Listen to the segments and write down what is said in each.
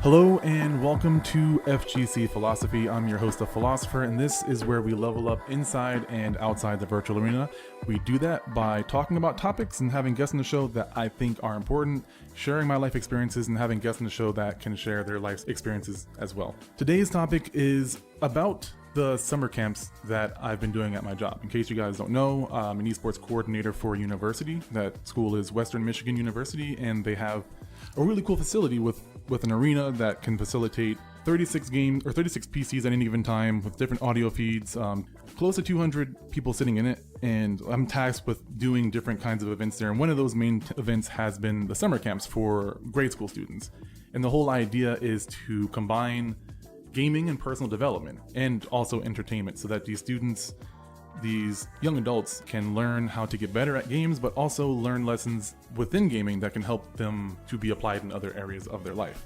Hello and welcome to FGC Philosophy. I'm your host, The Philosopher, and this is where we level up inside and outside the virtual arena. We do that by talking about topics and having guests on the show that I think are important, sharing my life experiences, and having guests on the show that can share their life experiences as well. Today's topic is about the summer camps that I've been doing at my job. In case you guys don't know, I'm an esports coordinator for a university. That school is Western Michigan University, and they have a really cool facility with an arena that can facilitate 36 games or 36 PCs at any given time with different audio feeds, close to 200 people sitting in it. And I'm tasked with doing different kinds of events there. And one of those main events has been the summer camps for grade school students. And the whole idea is to combine gaming and personal development and also entertainment so that these young adults can learn how to get better at games, but also learn lessons within gaming that can help them to be applied in other areas of their life.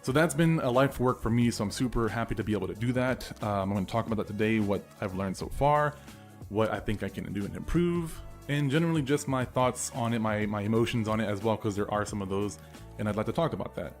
So that's been a life work for me, so I'm super happy to be able to do that. I'm going to talk about that today, what I've learned so far, what I think I can do and improve, and generally just my thoughts on it, my emotions on it as well, because there are some of those, and I'd like to talk about that.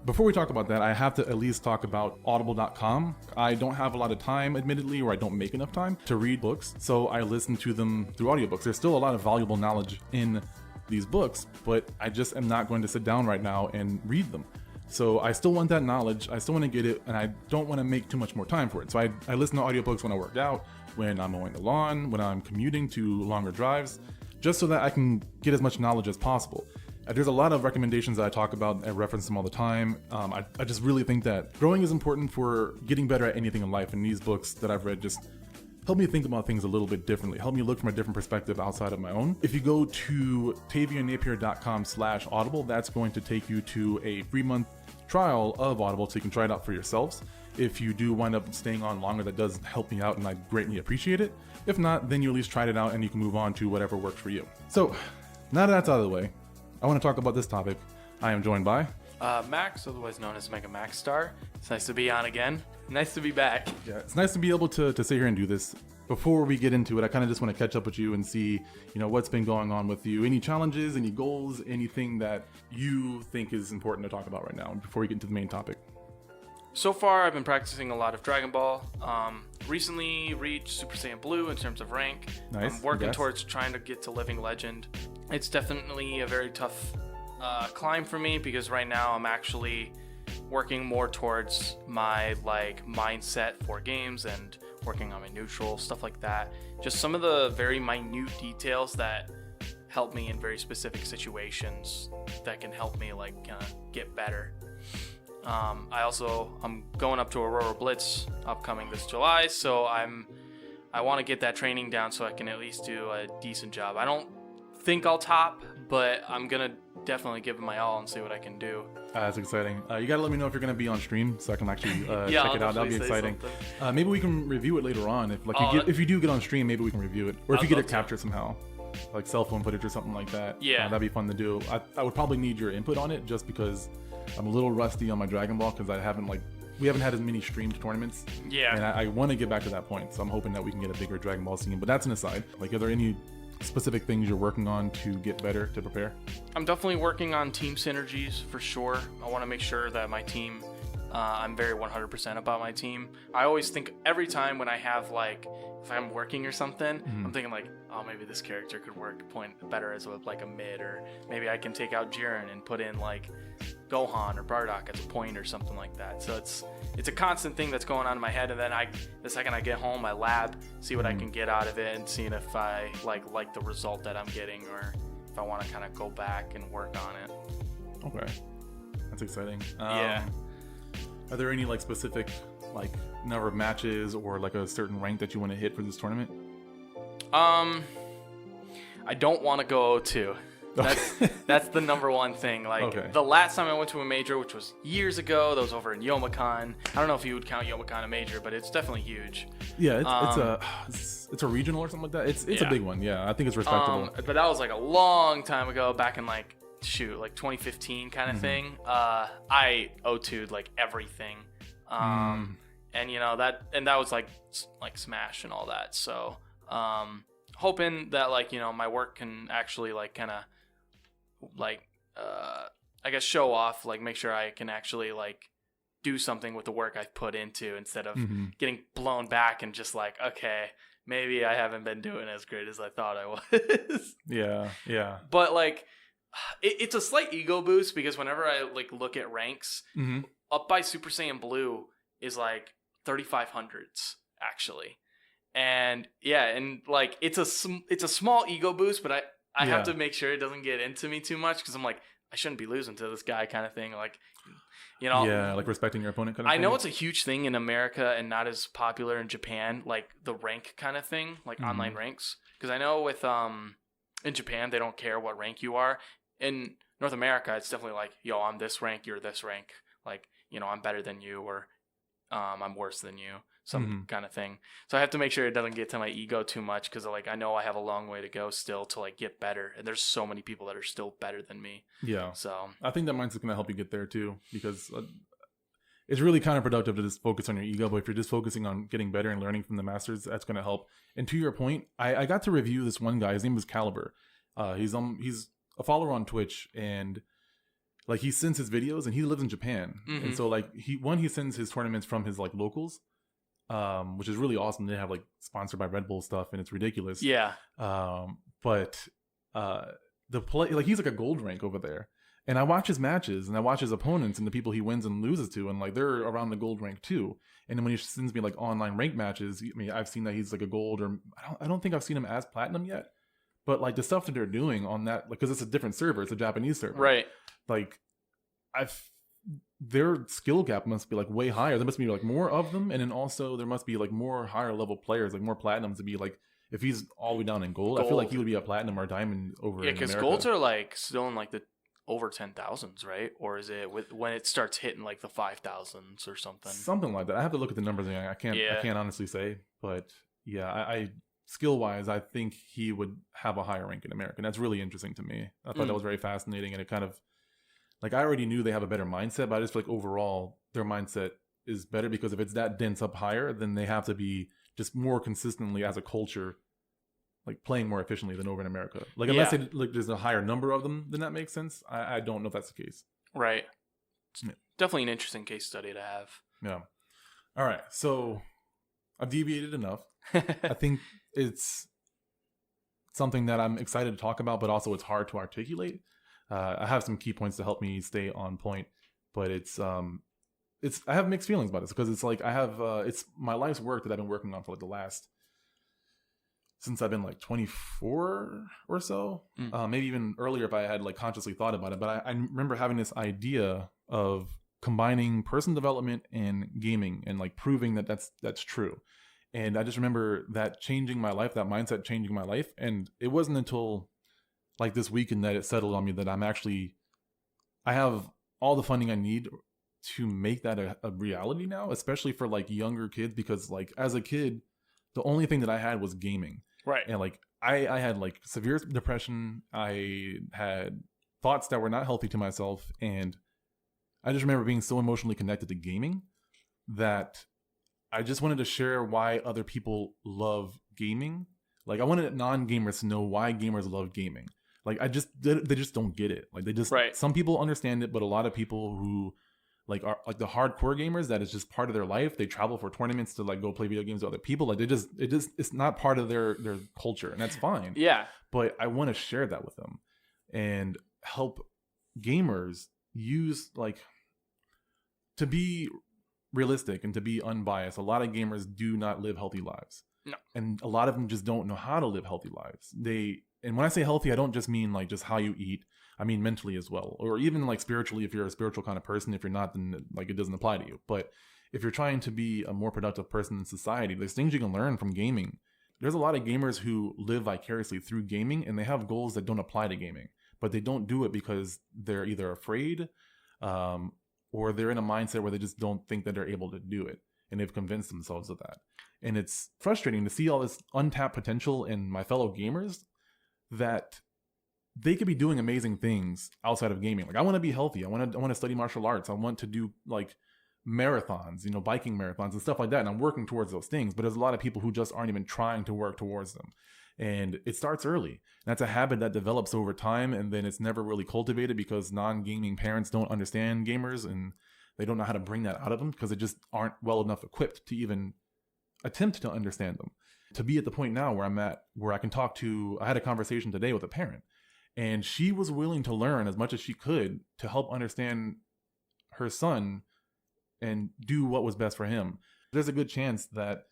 Before we talk about that, I have to at least talk about audible.com. I don't have a lot of time, admittedly, or I don't make enough time to read books, so I listen to them through audiobooks. There's still a lot of valuable knowledge in these books, but I just am not going to sit down right now and read them. So I still want that knowledge, I still want to get it, and I don't want to make too much more time for it. So I listen to audiobooks when I work out, when I'm mowing the lawn, when I'm commuting to longer drives, just so that I can get as much knowledge as possible. There's a lot of recommendations that I talk about. I reference them all the time. I just really think that growing is important for getting better at anything in life. And these books that I've read just help me think about things a little bit differently, help me look from a different perspective outside of my own. If you go to tavianapier.com/audible, that's going to take you to a 3-month trial of Audible so you can try it out for yourselves. If you do wind up staying on longer, that does help me out and I greatly appreciate it. If not, then you at least tried it out and you can move on to whatever works for you. So now that that's out of the way, I want to talk about this topic. I am joined by Max, otherwise known as MegaMaxStar. It's nice to be on again. Nice to be back. Yeah, it's nice to be able to sit here and do this. Before we get into it, I kind of just want to catch up with you and see, what's been going on with you. Any challenges, any goals, anything that you think is important to talk about right now before we get into the main topic. So far, I've been practicing a lot of Dragon Ball. Recently reached Super Saiyan Blue in terms of rank. Nice. I'm working towards trying to get to Living Legend. It's definitely a very tough climb for me because right now I'm actually working more towards my mindset for games and working on my neutral, stuff like that. Just some of the very minute details that help me in very specific situations that can help me get better. I'm going up to Aurora Blitz upcoming this July, so I want to get that training down so I can at least do a decent job. I don't think I'll top, but I'm gonna definitely give it my all and see what I can do. That's exciting. You gotta let me know if you're gonna be on stream so I can actually yeah, check it out. That'll be exciting. Maybe we can review it later on. If you do get on stream, maybe we can review it, or if you get it captured somehow, like cell phone footage or something like that. Yeah, that'd be fun to do. I would probably need your input on it just because I'm a little rusty on my Dragon Ball because we haven't had as many streamed tournaments. Yeah, and I want to get back to that point, so I'm hoping that we can get a bigger Dragon Ball scene. But that's an aside. Are there any specific things you're working on to get better, to prepare? I'm definitely working on team synergies for sure. I want to make sure that my team, I'm very 100% about my team. I always think every time when I have if I'm working or something, I'm thinking oh, maybe this character could work point better as a mid, or maybe I can take out Jiren and put in Gohan or Bardock as a point or something like that. So it's a constant thing that's going on in my head, and then the second I get home, I lab, see what I can get out of it, and seeing if I like the result that I'm getting, or if I want to kind of go back and work on it. Okay, that's exciting. Yeah. Are there any specific number of matches or a certain rank that you want to hit for this tournament? I don't want to go 0-2. That's the number one thing. The last time I went to a major, which was years ago, that was over in Youmacon. I don't know if you would count Youmacon a major, but it's definitely huge. Yeah, it's a regional or something like that. It's a big one. Yeah, I think it's respectable. But that was a long time ago, back in 2015 kind of thing. I 0-2'd everything. And that was like Smash and all that. So hoping that my work can actually I guess, show off, like make sure I can actually like do something with the work I've put into instead of getting blown back and just like, okay, maybe I haven't been doing as great as I thought I was. Yeah. But like, it's a slight ego boost because whenever I like look at ranks, up by Super Saiyan Blue is like 3500s actually, and yeah, and like it's a small ego boost, but I have to make sure it doesn't get into me too much because I'm like, I shouldn't be losing to this guy kind of thing, like, you know. Yeah, like respecting your opponent kind of thing. I know it's a huge thing in America and not as popular in Japan, like the rank kind of thing, like online ranks, because I know with in Japan they don't care what rank you are. In North America, it's definitely like, yo, I'm this rank, you're this rank. Like, you know, I'm better than you, or I'm worse than you, some kind of thing. So I have to make sure it doesn't get to my ego too much because, like, I know I have a long way to go still to, like, get better. And there's so many people that are still better than me. Yeah. So I think that mindset's going to help you get there, too, because it's really counterproductive to just focus on your ego. But if you're just focusing on getting better and learning from the masters, that's going to help. And to your point, I got to review this one guy. His name was Caliber. He's a follower on Twitch, and like he sends his videos, and he lives in Japan, and so like he sends his tournaments from his like locals, which is really awesome. They have like sponsored by Red Bull stuff, and it's ridiculous. Yeah. But the play, like, he's like a gold rank over there, and I watch his matches, and I watch his opponents and the people he wins and loses to, and like they're around the gold rank too. And then when he sends me like online rank matches, I mean, I've seen that he's like a gold, or I don't think I've seen him as platinum yet. But like the stuff that they're doing on that, like, because it's a different server, it's a Japanese server, right? Like, their skill gap must be like way higher. There must be like more of them, and then also there must be like more higher level players, like more platinums to be like. If he's all the way down in gold, I feel like he would be a platinum or a diamond over. Yeah, because golds are like still in like the over 10,000s, right? Or is it when it starts hitting like the 5,000s or something? Something like that. I have to look at the numbers. I can't honestly say, but yeah, I skill-wise, I think he would have a higher rank in America. And that's really interesting to me. I thought that was very fascinating. And it kind of, like, I already knew they have a better mindset, but I just feel like overall, their mindset is better because if it's that dense up higher, then they have to be just more consistently as a culture, like, playing more efficiently than over in America. Like, unless there's a higher number of them, then that makes sense. I don't know if that's the case. Right. It's definitely an interesting case study to have. Yeah. All right. So I've deviated enough. I think it's something that I'm excited to talk about, but also it's hard to articulate. I have some key points to help me stay on point, but it's I have mixed feelings about this because it's like I have it's my life's work that I've been working on for like since I've been like 24 or so, maybe even earlier if I had like consciously thought about it. But I remember having this idea of combining personal development and gaming and like proving that that's true. And I just remember that changing my life, that mindset changing my life. And it wasn't until like this weekend that it settled on me that I have all the funding I need to make that a reality now, especially for like younger kids, because like as a kid, the only thing that I had was gaming. Right. And like I had like severe depression. I had thoughts that were not healthy to myself. And I just remember being so emotionally connected to gaming that I just wanted to share why other people love gaming. Like I wanted non-gamers to know why gamers love gaming. Like they just don't get it. Like some people understand it, but a lot of people who like are like the hardcore gamers, that is just part of their life. They travel for tournaments to like go play video games with other people. Like it's not part of their culture, and that's fine. Yeah. But I want to share that with them and help gamers use like to be realistic and to be unbiased. A lot of gamers do not live healthy lives. No. And a lot of them just don't know how to live healthy lives. And when I say healthy, I don't just mean like just how you eat. I mean mentally as well, or even like spiritually. If you're a spiritual kind of person, if you're not, then like it doesn't apply to you. But if you're trying to be a more productive person in society, there's things you can learn from gaming. There's a lot of gamers who live vicariously through gaming, and they have goals that don't apply to gaming, but they don't do it because they're either afraid, or they're in a mindset where they just don't think that they're able to do it, and they've convinced themselves of that. And it's frustrating to see all this untapped potential in my fellow gamers that they could be doing amazing things outside of gaming. Like I want to be healthy. I want to study martial arts. I want to do like marathons, biking marathons and stuff like that. And I'm working towards those things, but there's a lot of people who just aren't even trying to work towards them. And it starts early. That's a habit that develops over time, and then it's never really cultivated because non-gaming parents don't understand gamers, and they don't know how to bring that out of them because they just aren't well enough equipped to even attempt to understand them. To be at the point now where I'm at, where I can talk to, I had a conversation today with a parent, and she was willing to learn as much as she could to help understand her son and do what was best for him. There's a good chance that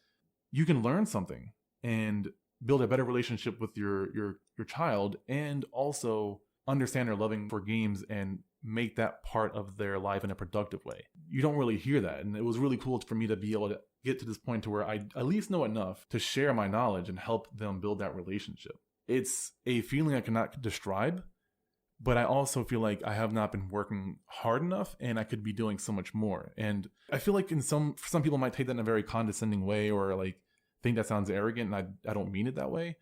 you can learn something and build a better relationship with your child, and also understand their loving for games and make that part of their life in a productive way. You don't really hear that, and it was really cool for me to be able to get to this point to where I at least know enough to share my knowledge and help them build that relationship. It's a feeling I cannot describe, but I also feel like I have not been working hard enough, and I could be doing so much more. And I feel like some people might take that in a very condescending way, or like think that sounds arrogant, and I don't mean it that way.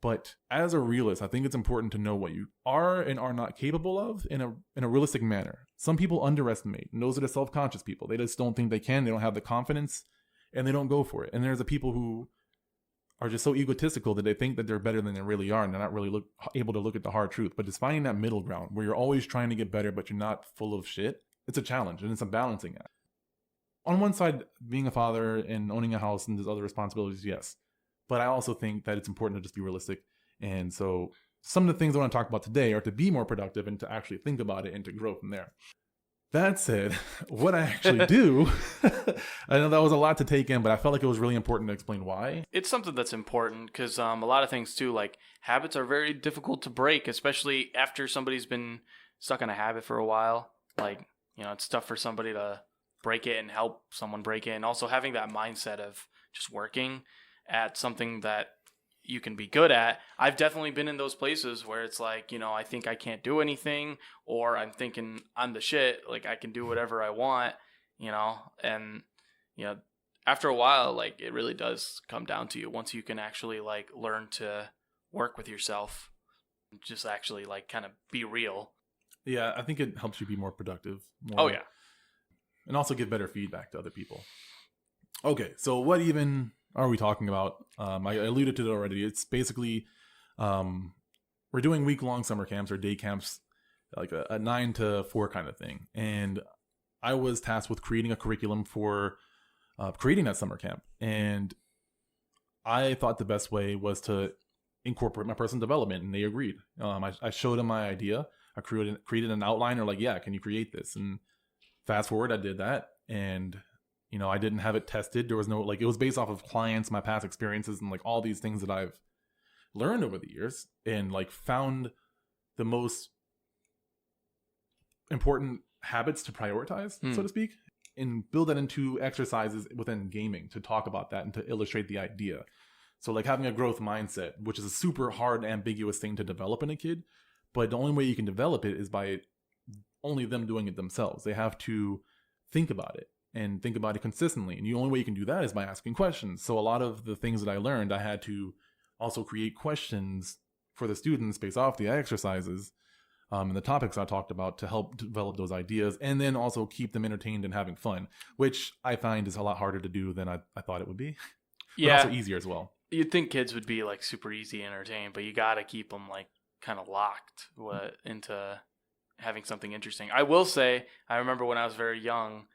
But as a realist, I think it's important to know what you are and are not capable of in a realistic manner. Some people underestimate, and those are the self-conscious people. They just don't think they can, they don't have the confidence, and they don't go for it. And there's the people who are just so egotistical that they think that they're better than they really are, and they're not really able to look at the hard truth. But just finding that middle ground where you're always trying to get better, but you're not full of shit, it's a challenge, and it's a balancing act. On one side, being a father and owning a house and there's other responsibilities, yes. But I also think that it's important to just be realistic. And so some of the things I want to talk about today are to be more productive and to actually think about it and to grow from there. That said, what I actually do, I know that was a lot to take in, but I felt like it was really important to explain why. It's something that's important because a lot of things too, like habits are very difficult to break, especially after somebody's been stuck in a habit for a while. Like, it's tough for somebody to break it and help someone break it. And also having that mindset of just working at something that you can be good at. I've definitely been in those places where it's like, I think I can't do anything, or I'm thinking I'm the shit, like I can do whatever I want, and, after a while, like it really does come down to you once you can actually like learn to work with yourself, just actually like kind of be real. Yeah, I think it helps you be more productive. Oh, yeah. And also give better feedback to other people. Okay, so what even are we talking about? I alluded to it already. It's basically, we're doing week-long summer camps or day camps, like a 9 to 4 kind of thing. And I was tasked with creating a curriculum for creating that summer camp. And I thought the best way was to incorporate my personal development, and they agreed. I showed them my idea. I created an outline, or like, yeah, can you create this? And fast forward, I did that. And I didn't have it tested. There was no, like, it was based off of clients, my past experiences, and like all these things that I've learned over the years, and like found the most important habits to prioritize, so to speak, and build that into exercises within gaming to talk about that and to illustrate the idea. So like having a growth mindset, which is a super hard, ambiguous thing to develop in a kid, but the only way you can develop it is by only them doing it themselves. They have to think about it and think about it consistently. And the only way you can do that is by asking questions. So a lot of the things that I learned, I had to also create questions for the students based off the exercises and the topics I talked about to help develop those ideas, and then also keep them entertained and having fun, which I find is a lot harder to do than I thought it would be. Yeah. But also easier as well. You'd think kids would be like super easy and entertained, but you got to keep them like kind of locked into having something interesting. I will say, I remember when I was very young,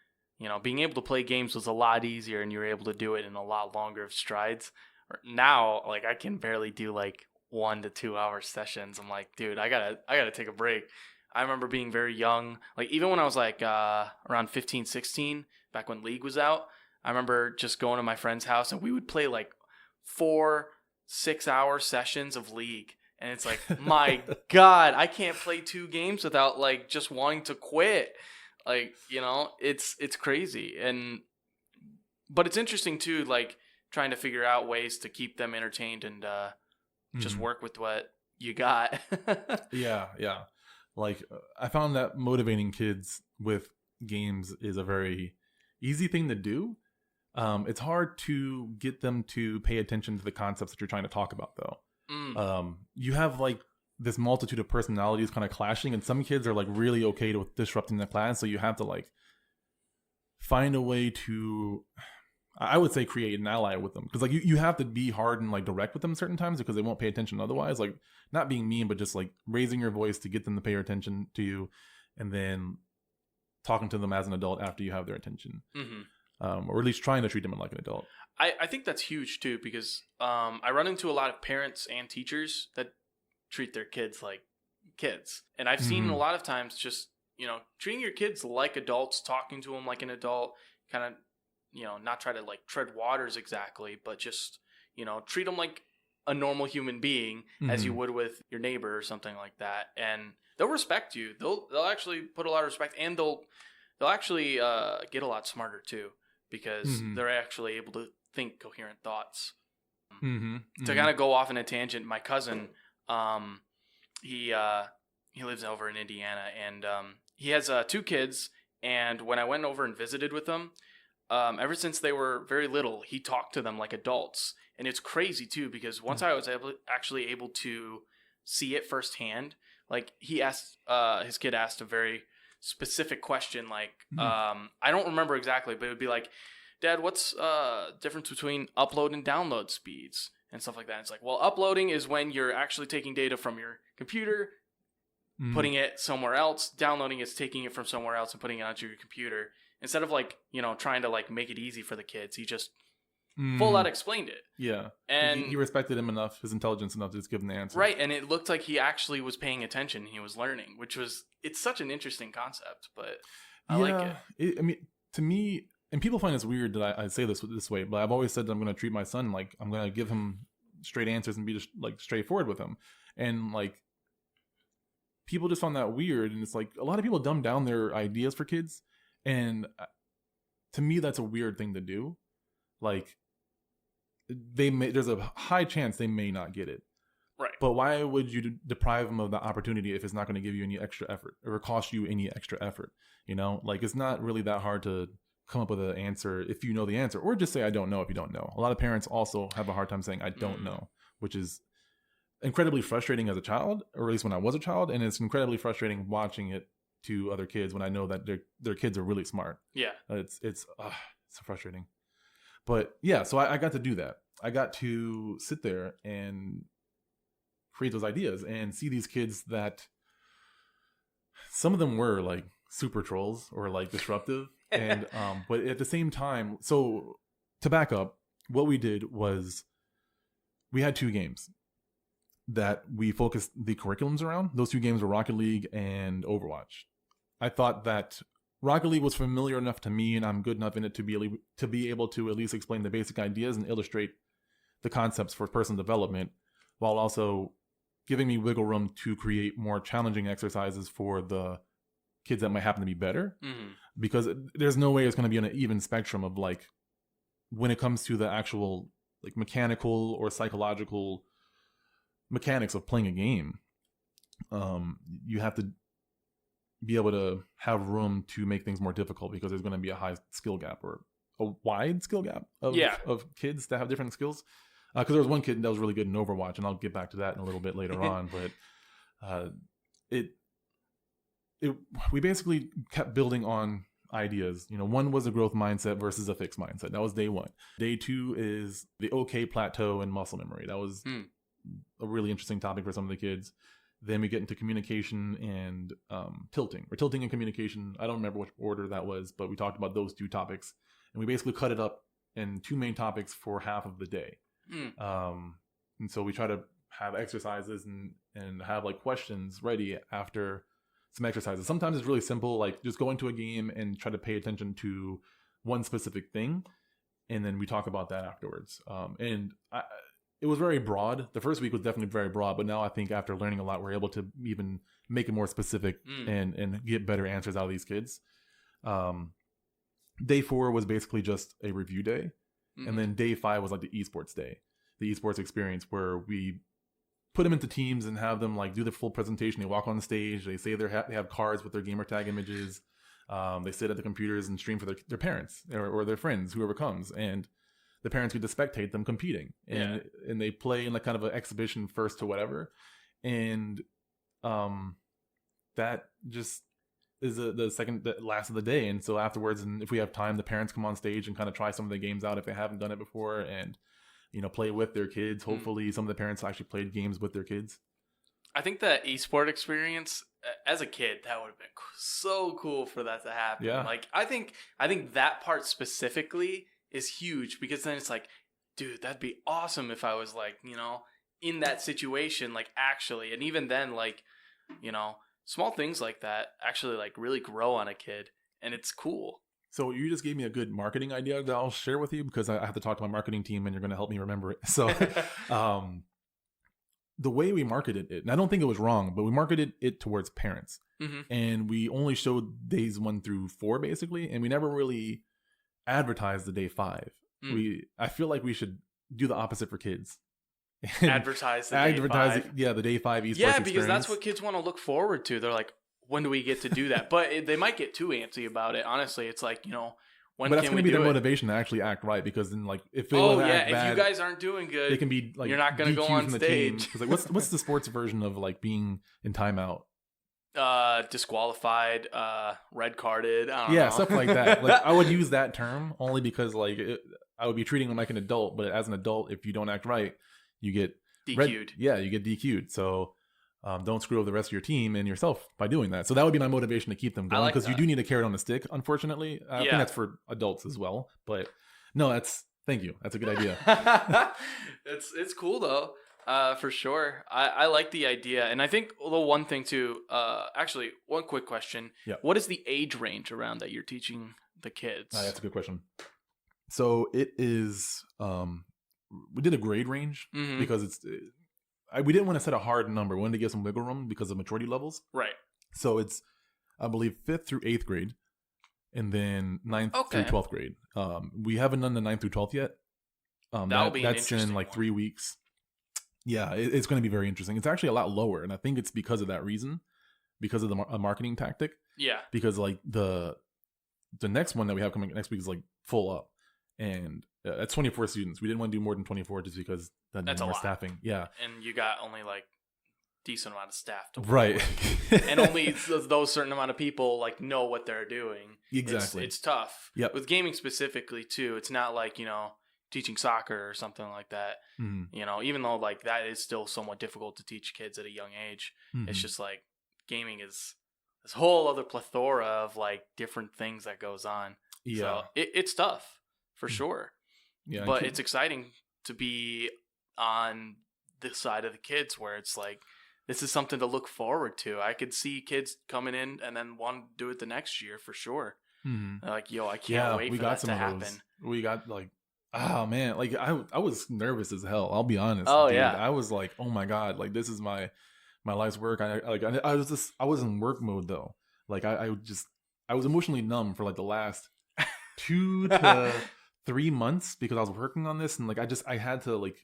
being able to play games was a lot easier, and you were able to do it in a lot longer strides. Now, like, I can barely do like 1 to 2 hour sessions. I'm like, dude, I gotta take a break. I remember being very young, like even when I was like around 15, 16, back when League was out, I remember just going to my friend's house and we would play like 4-6 hour sessions of League. And it's like, my God, I can't play 2 games without like just wanting to quit. Like, it's crazy. But it's interesting too, like trying to figure out ways to keep them entertained and just work with what you got. Yeah. Like, I found that motivating kids with games is a very easy thing to do. It's hard to get them to pay attention to the concepts that you're trying to talk about, though. You have like this multitude of personalities kind of clashing, and some kids are like really okay with disrupting the class, so you have to like find a way to I would say create an ally with them, because like you have to be hard and like direct with them certain times because they won't pay attention otherwise. Like not being mean, but just like raising your voice to get them to pay attention to you, and then talking to them as an adult after you have their attention, or at least trying to treat them like an adult. I think that's huge too, because I run into a lot of parents and teachers that treat their kids like kids, and I've seen a lot of times just treating your kids like adults, talking to them like an adult, kind of not try to like tread waters exactly, but just treat them like a normal human being as you would with your neighbor or something like that, and they'll respect you. They'll actually put a lot of respect, and they'll actually get a lot smarter too, because they're actually able to think coherent thoughts. To kind of go off in a tangent, my cousin, he lives over in Indiana, and he has 2 kids. And when I went over and visited with them, ever since they were very little, he talked to them like adults. And it's crazy too, because once I was actually able to see it firsthand, like his kid asked a very specific question, like I don't remember exactly, but it would be like, Dad, what's difference between upload and download speeds and stuff like that? It's like, well, uploading is when you're actually taking data from your computer, putting it somewhere else. Downloading is taking it from somewhere else and putting it onto your computer. Instead of like, trying to like make it easy for the kids, he just full out explained it. Yeah. And he respected him enough, his intelligence enough to just give him the answer. Right. And it looked like he actually was paying attention. He was learning, it's such an interesting concept, but I like it. I mean, to me, and people find this weird that I say this way, but I've always said that I'm going to treat my son like I'm going to give him straight answers and be just like straightforward with him. And like, people just found that weird. And it's like a lot of people dumb down their ideas for kids. And to me, that's a weird thing to do. Like, there's a high chance they may not get it. Right. But why would you deprive them of the opportunity if it's not going to give you any extra effort or cost you any extra effort? Like it's not really that hard to come up with an answer if you know the answer, or just say I don't know if you don't know. A lot of parents also have a hard time saying I don't know, which is incredibly frustrating as a child, or at least when I was a child, and it's incredibly frustrating watching it to other kids when I know that their kids are really smart. Yeah. It's so frustrating. But yeah, so I got to do that. I got to sit there and create those ideas and see these kids that some of them were like super trolls or like disruptive. And but at the same time, so to back up, what we did was we had 2 games that we focused the curriculums around. Those 2 games were Rocket League and Overwatch. I thought that Rocket League was familiar enough to me, and I'm good enough in it to be able to at least explain the basic ideas and illustrate the concepts for personal development, while also giving me wiggle room to create more challenging exercises for the kids that might happen to be better. Because there's no way it's going to be on an even spectrum of like when it comes to the actual like mechanical or psychological mechanics of playing a game. You have to be able to have room to make things more difficult because there's going to be a high skill gap or a wide skill gap of kids that have different skills. Because there was one kid that was really good in Overwatch, and I'll get back to that in a little bit later on. But we basically kept building on ideas. One was a growth mindset versus a fixed mindset. That was day 1. Day 2 is the okay plateau and muscle memory. That was a really interesting topic for some of the kids. Then we get into communication and tilting, or tilting and communication. I don't remember which order that was, but we talked about those 2 topics, and we basically cut it up in 2 main topics for half of the day. And so we try to have exercises and have like questions ready after some exercises. Sometimes it's really simple, like just go into a game and try to pay attention to one specific thing, and then we talk about that afterwards. It was very broad. The first week was definitely very broad, but now I think after learning a lot, we're able to even make it more specific and get better answers out of these kids. Day 4 was basically just a review day. And then day 5 was like the esports day, the esports experience, where we put them into teams and have them like do the full presentation. They walk on the stage. They say they have cards with their gamer tag images. They sit at the computers and stream for their parents or their friends, whoever comes. And the parents get to spectate them competing, and they play in like kind of an exhibition first to whatever. And that just is the last of the day, and so afterwards, and if we have time, the parents come on stage and kind of try some of the games out if they haven't done it before, and play with their kids. Hopefully, some of the parents actually played games with their kids. I think that esport experience as a kid, that would have been so cool for that to happen. Yeah. Like I think that part specifically is huge, because then it's like, dude, that'd be awesome if I was like, in that situation, like actually, and even then, like, small things like that actually like really grow on a kid, and it's cool. So you just gave me a good marketing idea that I'll share with you, because I have to talk to my marketing team, and you're going to help me remember it. So, the way we marketed it, and I don't think it was wrong, but we marketed it towards parents, and we only showed days 1 through 4 basically, and we never really advertised the day 5. I feel like we should do the opposite for kids. Advertise the day 5. Yeah, the day 5 esports experience. Because that's what kids want to look forward to. They're like, when do we get to do that? But they might get too antsy about it. Honestly, it's like, when but that's can going we to be do their it? motivation to actually act right, because then like if they if bad, you guys aren't doing good, they can be like, you're not going to go on stage. Because like what's the sports version of like being in timeout? Disqualified, red carded. I don't know. Stuff like that. Like I would use that term only because like I would be treating them like an adult, but as an adult, if you don't act right, you get DQ'd. You get DQ'd. So don't screw up the rest of your team and yourself by doing that. So that would be my motivation to keep them going, because you do need a carrot on a stick, unfortunately. I think that's for adults as well. But no, thank you. That's a good idea. It's cool though. For sure. I like the idea. And I think the one thing too, actually one quick question. Yeah. What is the age range around that you're teaching the kids? That's a good question. So it is, we did a grade range because we didn't want to set a hard number. We wanted to give some wiggle room because of maturity levels. Right. So it's, I believe, 5th through 8th grade, and then 9th through 12th grade. We haven't done the 9th through 12th yet. That's in like 3 weeks. Yeah, it's going to be very interesting. It's actually a lot lower, and I think it's because of that reason, because of the marketing tactic. Yeah. Because like the next one that we have coming next week is like full up, and that's 24 students. We didn't want to do more than 24 just because that's more staffing. Yeah. And you got only like decent amount of staff to work right with. And only those certain amount of people like know what they're doing. Exactly. It's tough. Yep. With gaming specifically too, it's not like, teaching soccer or something like that. Even though like that is still somewhat difficult to teach kids at a young age. It's just like gaming is this whole other plethora of like different things that goes on. Yeah. So it's tough for sure. Yeah. But it's exciting to be on this side of the kids where it's like, this is something to look forward to. I could see kids coming in and then want to do it the next year for sure. Like, I can't wait for that to happen. We got like, oh man, like I was nervous as hell. I'll be honest. Oh dude. yeah. I was like, oh my God, like this is my life's work. I was in work mode though. Like I was emotionally numb for like the last 2 to 3 months because I was working on this, and like I had to like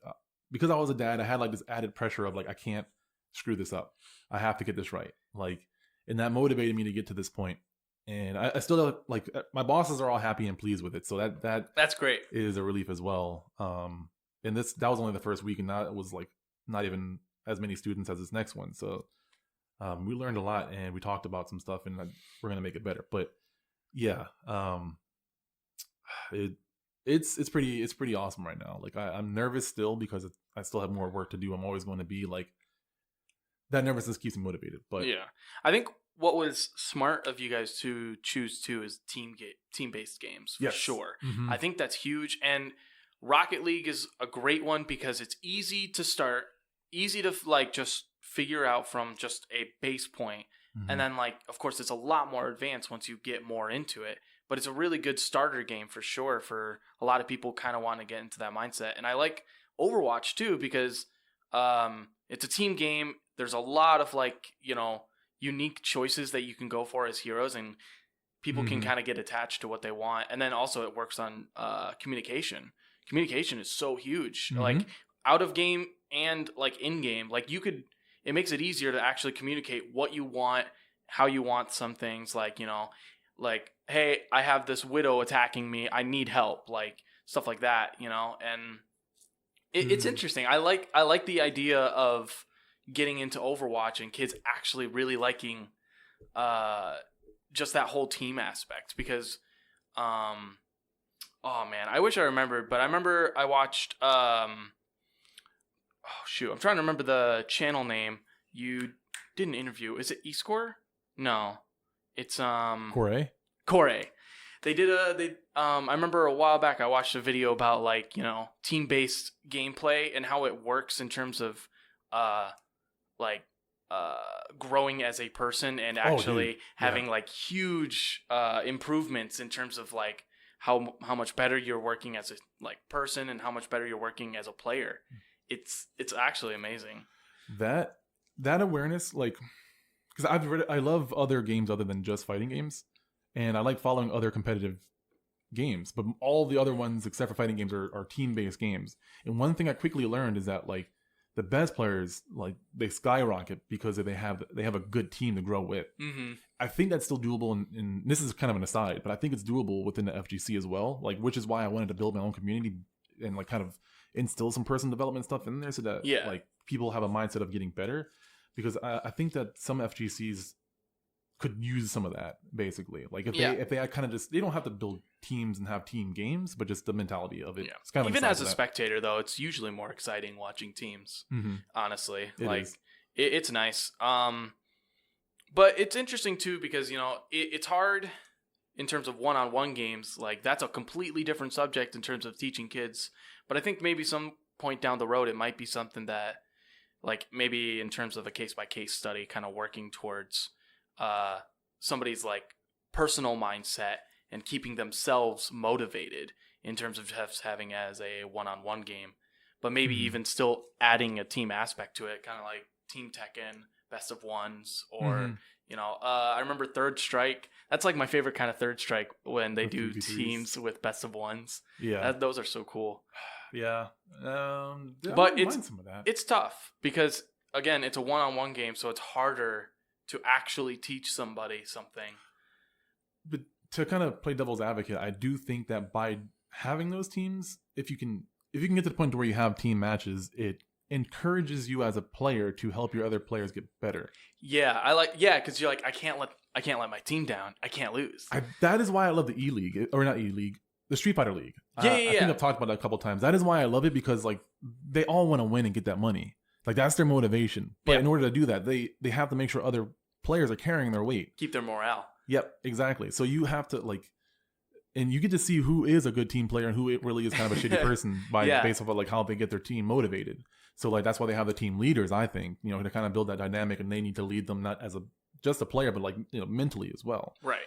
because I was a dad, I had like this added pressure of like I can't screw this up. I have to get this right. Like, and that motivated me to get to this point. And I still like my bosses are all happy and pleased with it. So that's great. Is a relief as well. And that was only the first week, and that was like not even as many students as this next one. So we learned a lot, and we talked about some stuff, and we're gonna make it better. But yeah, it's pretty awesome right now. Like I'm nervous still because I still have more work to do. I'm always going to be like that. Nervousness keeps me motivated. But yeah, I think what was smart of you guys to choose too is team-based games for sure. I think that's huge, and Rocket League is a great one because it's easy to start, easy to like just figure out from just a base point. And then like, of course, it's a lot more advanced once you get more into it, but it's a really good starter game for sure for a lot of people kind of want to get into that mindset. And I like Overwatch too because it's a team game. There's a lot of like, unique choices that you can go for as heroes, and people can kind of get attached to what they want. And then also it works on communication. Communication is so huge, like out of game and like in game. Like it makes it easier to actually communicate what you want, how you want some things. Like, like, hey, I have this widow attacking me. I need help, like stuff like that, and it's interesting. I like the idea of getting into Overwatch and kids actually really liking just that whole team aspect because, oh man, I wish I remembered, but I remember I watched, oh shoot, I'm trying to remember the channel name. You did an interview. Is it eScore? No, it's, Corey? They did I remember a while back I watched a video about like, you know, team-based gameplay and how it works in terms of, growing as a person and actually having like huge improvements in terms of like how much better you're working as a like person and how much better you're working as a player. It's actually amazing. That awareness, like, because I love other games other than just fighting games, and I like following other competitive games, but all the other ones except for fighting games are team-based games. And one thing I quickly learned is that like the best players, like, they skyrocket because they have a good team to grow with. Mm-hmm. I think that's still doable, and this is kind of an aside, but I think it's doable within the FGC as well. Like, which is why I wanted to build my own community and like kind of instill some personal development stuff in there so that like people have a mindset of getting better. Because I think that some FGCs could use some of that, basically. Like if they kind of just, they don't have to build teams and have team games, but just the mentality of it. Yeah. It's kind of even as a spectator, though, it's usually more exciting watching teams. Mm-hmm. Honestly, it's nice. But it's interesting too because, you know, it's hard in terms of one-on-one games. Like, that's a completely different subject in terms of teaching kids. But I think maybe some point down the road, it might be something that, like, maybe in terms of a case-by-case study, kind of working towards somebody's like personal mindset and keeping themselves motivated in terms of just having as a one-on-one game, but maybe even still adding a team aspect to it, kind of like Team Tekken, Best of Ones, or you know, I remember Third Strike. That's like my favorite kind of Third Strike when they do teams with Best of Ones. Yeah, those are so cool. Yeah, but it's tough because again, it's a one-on-one game, so it's harder to actually teach somebody something. But to kind of play devil's advocate, I do think that by having those teams, if you can get to the point where you have team matches, it encourages you as a player to help your other players get better. Yeah, because you're like, I can't let my team down. I can't lose. That is why I love the E-League, or not E-League, the Street Fighter League. I think I've talked about that a couple times. That is why I love it, because like they all want to win and get that money. Like, that's their motivation. But in order to do that, they have to make sure other players are carrying their weight. Keep their morale. Yep, exactly. So you have to like, and you get to see who is a good team player and who it really is kind of a shitty person based off of like how they get their team motivated. So like that's why they have the team leaders, I think, you know, to kind of build that dynamic, and they need to lead them not as just a player, but like, you know, mentally as well. Right.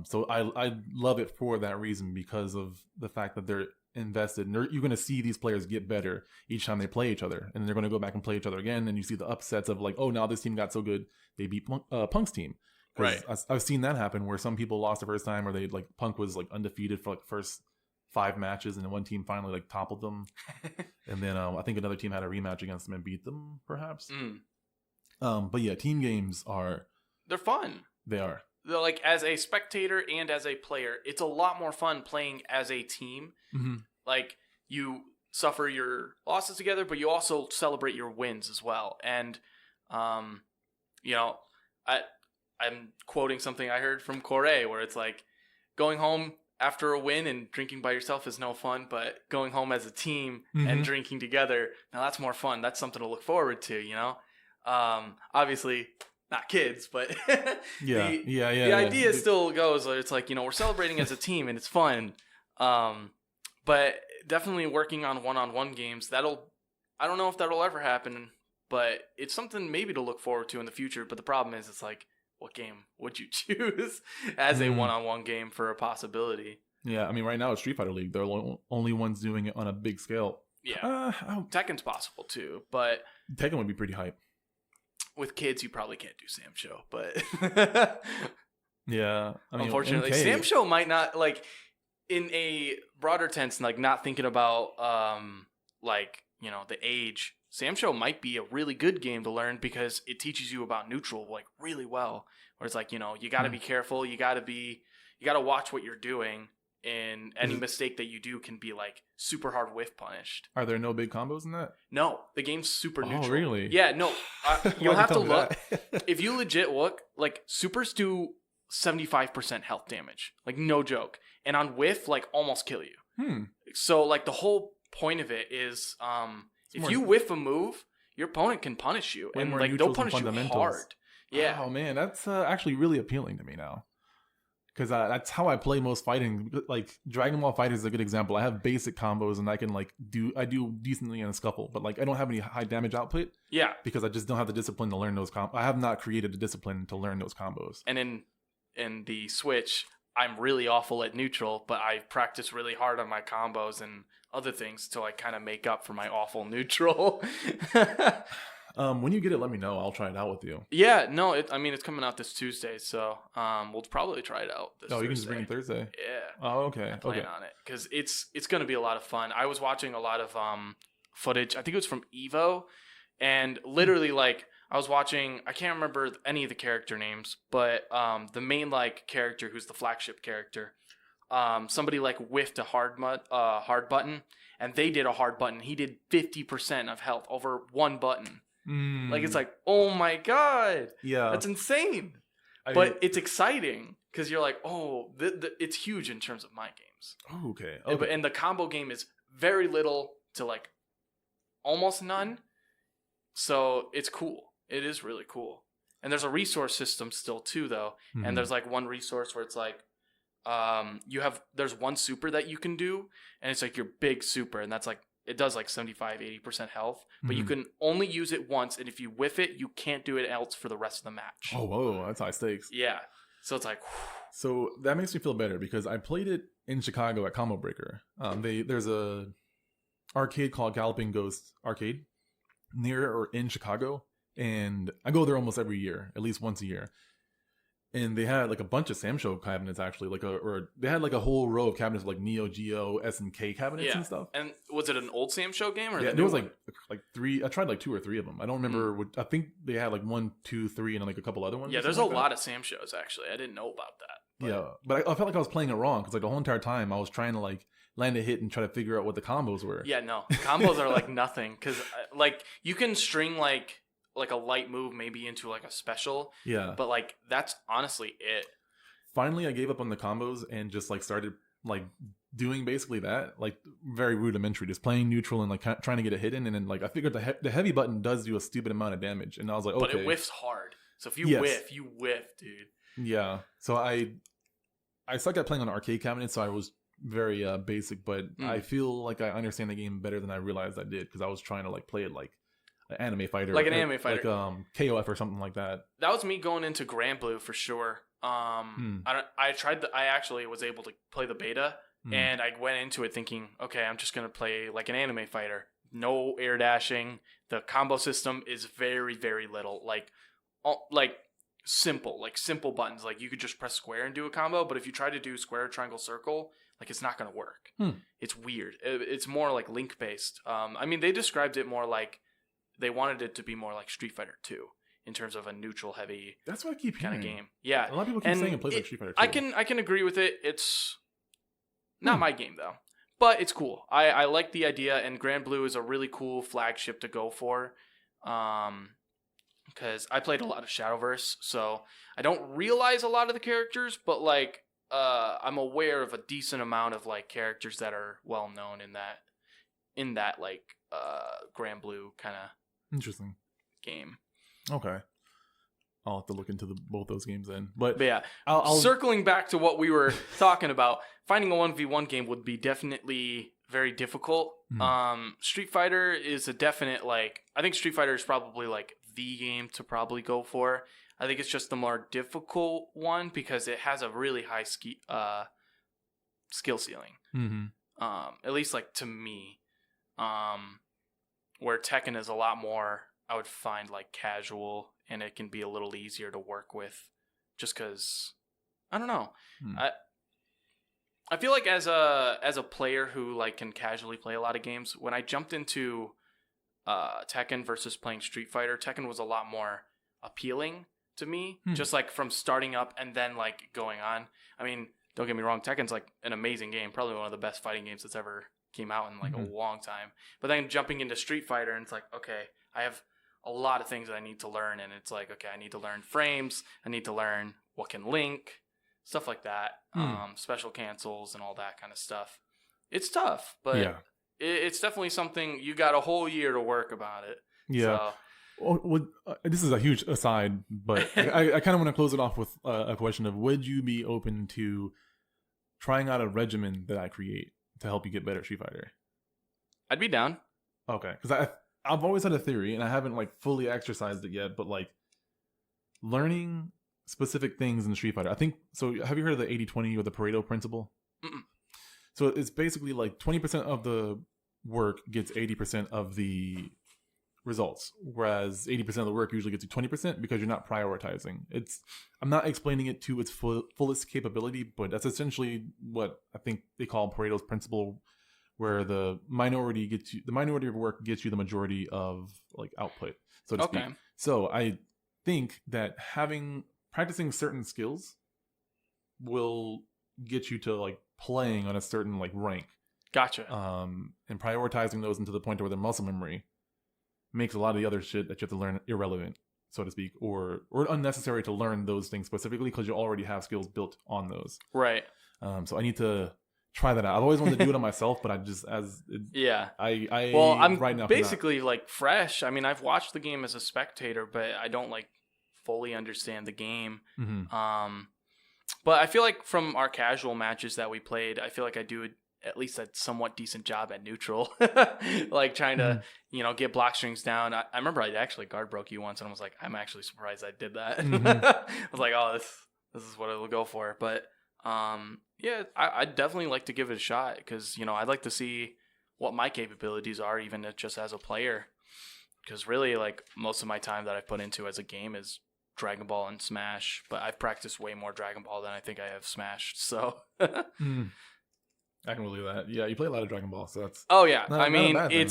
So I love it for that reason, because of the fact that they're invested, and you're going to see these players get better each time they play each other, and they're going to go back and play each other again, and you see the upsets of like, oh, now this team got so good they beat Punk's team. Right. I've seen that happen where some people lost the first time, or they like Punk was like undefeated for like first 5 matches, and then one team finally like toppled them, and then I think another team had a rematch against them and beat them, perhaps. But yeah, team games they're fun. They are. They're like, as a spectator and as a player, it's a lot more fun playing as a team. Mm-hmm. Like, you suffer your losses together, but you also celebrate your wins as well. And you know, I'm quoting something I heard from Corey, where it's like, going home after a win and drinking by yourself is no fun, but going home as a team and drinking together, now that's more fun. That's something to look forward to, you know? Obviously not kids, but the idea still goes, it's like, you know, we're celebrating as a team and it's fun. But definitely working on one-on-one games, I don't know if that'll ever happen, but it's something maybe to look forward to in the future. But the problem is, it's like, what game would you choose as a one-on-one game for a possibility? Yeah, I mean, right now it's Street Fighter League. They're the only ones doing it on a big scale. Yeah, Tekken's possible too, but Tekken would be pretty hype. With kids, you probably can't do Sam Show, but yeah, I mean, unfortunately, Sam Show might not, like, in a broader sense, like not thinking about like, you know, the age. Sam Show might be a really good game to learn because it teaches you about neutral like really well. Where it's like, you know, you got to be careful. You got to watch what you're doing, and any mistake that you do can be like super hard whiff punished. Are there no big combos in that? No, the game's super neutral. Oh, really? Yeah, no. You'll have to look. If you legit look, like, supers do 75% health damage. Like, no joke. And on whiff, like, almost kill you. So, like, the whole point of it is if you whiff a move, your opponent can punish you. And, like, they'll punish you hard. Yeah. Oh, man, that's actually really appealing to me now. Because that's how I play most fighting. Like, Dragon Ball Fighter is a good example. I have basic combos, and I can, like, do decently in a scuffle. But, like, I don't have any high damage output. Yeah. Because I just don't have the discipline to learn those combos. I have not created the discipline to learn those combos. And in the Switch, I'm really awful at neutral, but I practice really hard on my combos and other things to, like, kind of make up for my awful neutral. When you get it, let me know. I'll try it out with you. Yeah, no, it's coming out this Tuesday, so we'll probably try it out this Thursday. You can just bring it Thursday? Yeah. Oh, okay. I plan on it, because it's going to be a lot of fun. I was watching a lot of footage. I think it was from Evo, and literally, like, I was watching, I can't remember any of the character names, but the main, like, character who's the flagship character, somebody, like, whiffed a hard button, and they did a hard button. He did 50% of health over one button. Like, it's like, oh my god, yeah, that's insane. But it's exciting because you're like, oh, it's huge in terms of my games. Oh, okay. And the combo game is very little to, like, almost none, so it's cool. It is really cool. And there's a resource system still too, though. And there's, like, one resource where it's like, there's one super that you can do, and it's like your big super, and that's like, it does like 75-80% health, but you can only use it once, and if you whiff it, you can't do it else for the rest of the match. Oh, whoa, that's high stakes. Yeah. So it's like, so that makes me feel better because I played it in Chicago at Combo Breaker. There's a arcade called Galloping Ghost Arcade near or in Chicago, and I go there almost every year, at least once a year. And they had, like, a bunch of Sam Show cabinets, actually. They had, like, a whole row of cabinets, like Neo Geo, SNK cabinets and stuff. And was it an old Sam Show game? Or yeah, there was, like three. I tried, like, 2 or 3 of them. I don't remember. I think they had, like, 1, 2, 3, and, like, a couple other ones. Yeah, there's a lot of Sam Shows, actually. I didn't know about that. Yeah, but I felt like I was playing it wrong because, like, the whole entire time I was trying to, like, land a hit and try to figure out what the combos were. Yeah, no. Combos are, like, nothing. Because, like, you can string, like a light move maybe into, like, a special. Yeah. But, like, that's honestly it. Finally, I gave up on the combos and just, like, started, like, doing basically that, like, very rudimentary, just playing neutral and, like, trying to get a hit in. And then, like, I figured the heavy button does do a stupid amount of damage. And I was like, okay. But it whiffs hard. So if you whiff, you whiff, dude. Yeah. So I sucked at playing on arcade cabinets, so I was very basic. But I feel like I understand the game better than I realized I did because I was trying to, like, play it like an anime fighter. Like an anime fighter. Like KOF or something like that. That was me going into Grand Blue for sure. I actually was able to play the beta, and I went into it thinking, okay, I'm just gonna play like an anime fighter. No air dashing. The combo system is very, very little. Like simple buttons. Like, you could just press square and do a combo, but if you try to do square, triangle, circle, like, it's not gonna work. It's weird. It's more like link based. I mean, they described it more like they wanted it to be more like Street Fighter 2. In terms of a neutral heavy, that's what I keep kind hearing. of game. Yeah, a lot of people keep saying it plays like Street Fighter 2. I can agree with it. It's not my game though, but it's cool. I like the idea, and Grand Blue is a really cool flagship to go for. Because I played a lot of Shadowverse, so I don't realize a lot of the characters, but, like, I'm aware of a decent amount of, like, characters that are well known in that like Grand Blue kind of interesting game. Okay. I'll have to look into both those games then. But yeah, circling back to what we were talking about, finding a 1v1 game would be definitely very difficult. Street Fighter is a definite, like, I think Street Fighter is probably, like, the game to probably go for. I think it's just the more difficult one because it has a really high skill ceiling. At least, like, to me. Where Tekken is a lot more, I would find, like, casual, and it can be a little easier to work with just because, I don't know. I feel like as a player who, like, can casually play a lot of games, when I jumped into Tekken versus playing Street Fighter, Tekken was a lot more appealing to me, just, like, from starting up and then, like, going on. I mean, don't get me wrong, Tekken's, like, an amazing game, probably one of the best fighting games that's ever came out in, like, a long time. But then jumping into Street Fighter, and it's like, okay, I have a lot of things that I need to learn, and it's like, okay, I need to learn frames, I need to learn what can link, stuff like that, special cancels and all that kind of stuff. It's tough, but it's definitely something you got a whole year to work about it. Yeah. So. This is a huge aside, but I kind of want to close it off with a question of: would you be open to trying out a regimen that I create to help you get better at Street Fighter? I'd be down. Okay, because I've always had a theory, and I haven't like fully exercised it yet, but like learning specific things in Street Fighter. I think so. Have you heard of the 80-20 or the Pareto principle? Mm-mm. So it's basically like 20% of the work gets 80% of the results, whereas 80% of the work usually gets you 20% because you're not prioritizing. I'm not explaining it to its fullest capability, but that's essentially what I think they call Pareto's principle, where the minority of work gets you the majority of like output, so to speak. So I think that practicing certain skills will get you to like playing on a certain like rank. Gotcha. And prioritizing those into the point where they're muscle memory makes a lot of the other shit that you have to learn irrelevant, so to speak, or unnecessary to learn those things specifically because you already have skills built on those. Right. So I need to try that out. I've always wanted to do it on myself, but I'm right now basically like fresh. I mean, I've watched the game as a spectator, but I don't like fully understand the game. Mm-hmm. But I feel like from our casual matches that we played, I feel like I do at least a somewhat decent job at neutral, like trying to, get block strings down. I remember I actually guard broke you once, and I was like, I'm actually surprised I did that. Mm-hmm. I was like, oh, this is what it'll go for. But I'd definitely like to give it a shot because, I'd like to see what my capabilities are, even just as a player. Because really, like, most of my time that I've put into as a game is Dragon Ball and Smash, but I've practiced way more Dragon Ball than I think I have Smash. So. I can believe that. Yeah, you play a lot of Dragon Ball, so that's. Oh yeah, I mean, it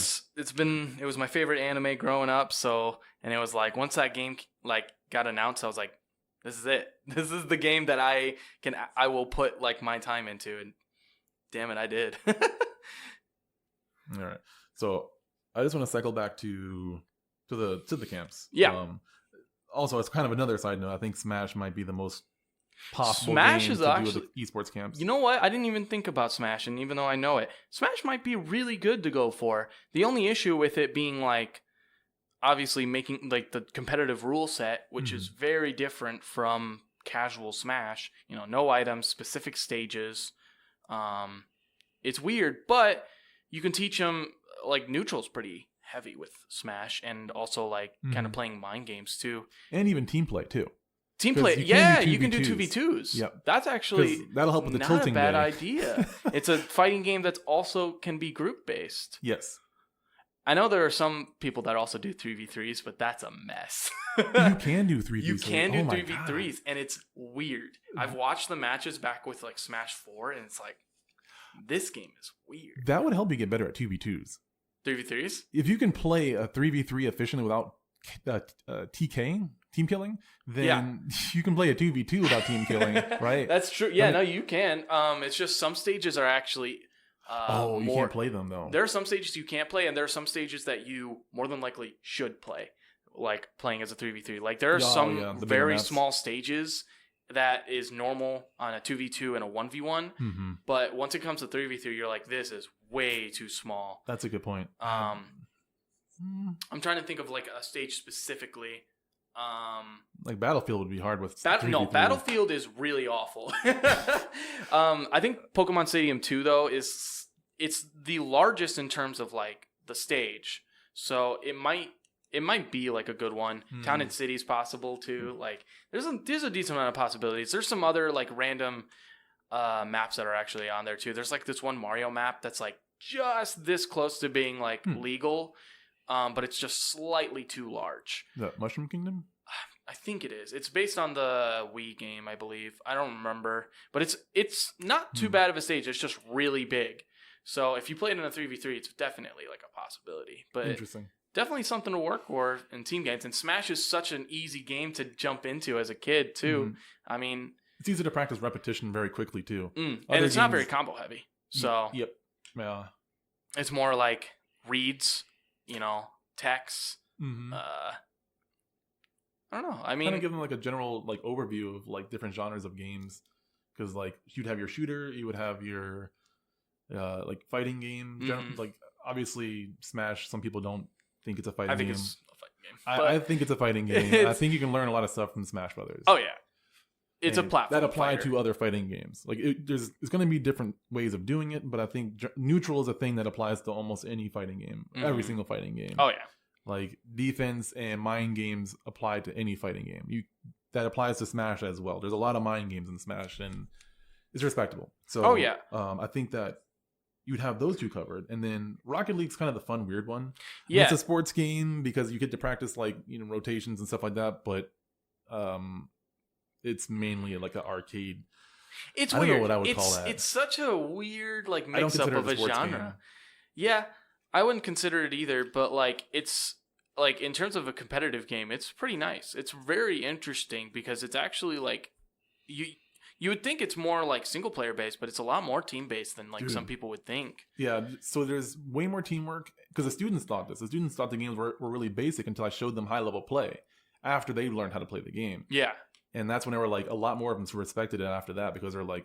was my favorite anime growing up. So, and it was like once that game like got announced, I was like, this is it. This is the game that I will put like my time into, and damn it, I did. All right, so I just want to cycle back to the camps. Yeah. Also, it's kind of another side note. I think Smash might be the most possible Smash game is to actually do with the esports camps. You know what? I didn't even think about Smash, and even though I know it, Smash might be really good to go for. The only issue with it being like, obviously making like the competitive rule set, which is very different from casual Smash. No items, specific stages. It's weird, but you can teach them like neutral's pretty heavy with Smash, and also like kind of playing mind games too, and even team play too. Team play, you can do 2v2s. Yep. That's actually that'll help with the tilting. Not a bad idea. It's a fighting game that's also can be group based. Yes. I know there are some people that also do 3v3s, but that's a mess. You can do 3v3s. You can do 3v3s, and it's weird. I've watched the matches back with like Smash 4, and it's like, this game is weird. That would help you get better at 2v2s. 3v3s? If you can play a 3v3 efficiently without TKing, team killing, then you can play a 2v2 without team killing, right? That's true. Yeah, no, you can. It's just some stages are actually you can't play them though. There are some stages you can't play, and there are some stages that you more than likely should play, like playing as a 3v3. Like there are some very small stages that is normal on a 2v2 and a 1v1, but once it comes to 3v3, you're like, this is way too small. That's a good point. I'm trying to think of like a stage specifically. Like Battlefield would be hard with Battlefield is really awful. I think Pokemon Stadium 2 though it's the largest in terms of like the stage, so it might be like a good one. Town and City's possible too. Like there's a decent amount of possibilities. There's some other like random maps that are actually on there too. There's like this one Mario map that's like just this close to being like legal. But it's just slightly too large. The Mushroom Kingdom? I think it is. It's based on the Wii game, I believe. I don't remember. But it's not too bad of a stage. It's just really big. So if you play it in a 3v3, it's definitely like a possibility. But interesting. Definitely something to work for in team games. And Smash is such an easy game to jump into as a kid, too. I mean... It's easy to practice repetition very quickly, too. And it's not very combo heavy. So... Yep. Yeah. It's more like reads... techs, Mm-hmm. I don't know. I mean, kind of give them like a general like overview of like different genres of games, because like you'd have your shooter, you would have your like fighting game. Like obviously Smash, some people don't think it's a fighting game. It's a fighting game. I think it's a fighting game. I think you can learn a lot of stuff from Smash Brothers. Oh yeah, it's a platform that apply fighter. to other fighting games. Like there's going to be different ways of doing it, but I think neutral is a thing that applies to almost any fighting game, every single fighting game. Oh yeah. Like defense and mind games apply to any fighting game. That applies to Smash as well. There's a lot of mind games in Smash, and it's respectable. So, I think that you'd have those two covered, and then Rocket League's kind of the fun, weird one. Yeah, it's a sports game because you get to practice like rotations and stuff like that, but it's mainly like an arcade. It's I weird. don't know what I would call that. It's such a weird like mix up of a genre. Game. Yeah, I wouldn't consider it either, but like it's like in terms of a competitive game, it's pretty nice. It's very interesting because it's actually like you would think it's more like single player based, but it's a lot more team based than like some people would think. Yeah, so there's way more teamwork because the students thought this. The students thought the games were really basic until I showed them high level play after they learned how to play the game. Yeah. And that's when they were like, a lot more of them respected it after that because they're like,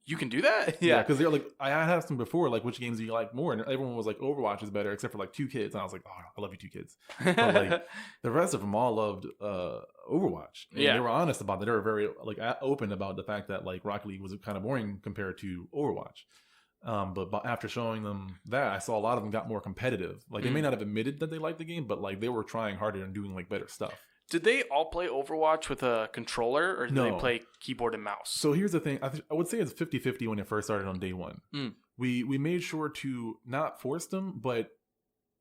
you can do that? Yeah, because they're like, I asked them before, like, which games do you like more? And everyone was like, Overwatch is better, except for like 2 kids. And I was like, oh, I love you 2 kids. But like, the rest of them all loved Overwatch. And they were honest about that. They were very like open about the fact that like Rocket League was kind of boring compared to Overwatch. But after showing them that, I saw a lot of them got more competitive. Like they may not have admitted that they liked the game, but like they were trying harder and doing like better stuff. Did they all play Overwatch with a controller, or did they play keyboard and mouse? So here's the thing. I would say it's 50-50 when it first started on day one. We made sure to not force them, but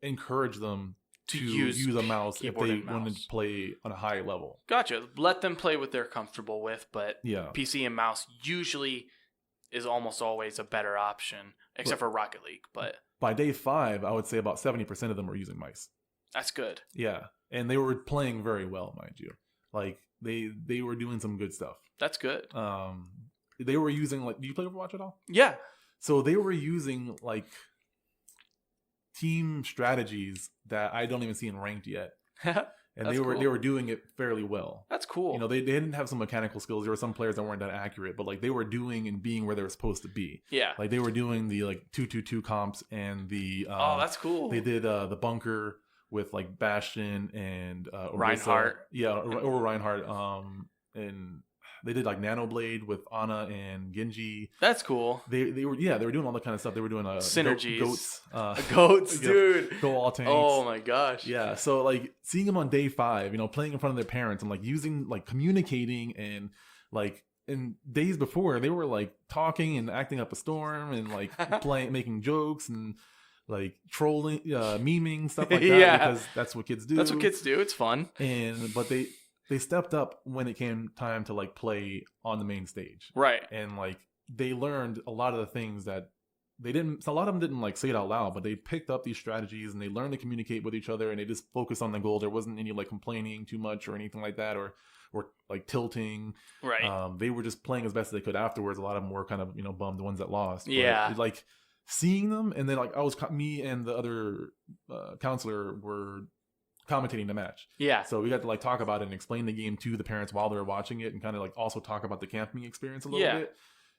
encourage them to use a mouse if they wanted to play on a high level. Gotcha. Let them play what they're comfortable with, but PC and mouse usually is almost always a better option, except for Rocket League. But by day 5, I would say about 70% of them were using mice. That's good. Yeah. And they were playing very well, mind you. Like they were doing some good stuff. That's good. They were using like, do you play Overwatch at all? Yeah. So they were using like team strategies that I don't even see in ranked yet. And they were doing it fairly well. That's cool. They didn't have some mechanical skills. There were some players that weren't that accurate, but like they were doing and being where they were supposed to be. Yeah. Like they were doing the like 2-2-2 comps and the oh, that's cool. They did the bunker with like Bastion and Reinhardt. Or Reinhardt. And they did like Nano Blade with Ana and Genji. That's cool. They were doing all that kind of stuff. They were doing synergies. Goats, dude. Go all tanks. Oh my gosh. Yeah. So like seeing them on day 5, playing in front of their parents and like using like communicating and like in days before they were like talking and acting up a storm and like making jokes and like trolling, memeing, stuff like that, because that's what kids do. That's what kids do. It's fun. But they stepped up when it came time to like play on the main stage. Right. And like they learned a lot of the things that they didn't, so a lot of them didn't like say it out loud, but they picked up these strategies and they learned to communicate with each other and they just focused on the goal. There wasn't any like complaining too much or anything like that or like tilting. Right. They were just playing as best as they could afterwards. A lot of them were kind of, bummed, the ones that lost. Yeah. But, like seeing them, and then like me and the other counselor were commentating the match. Yeah. So we got to like talk about it and explain the game to the parents while they were watching it and kind of like also talk about the camping experience a little bit.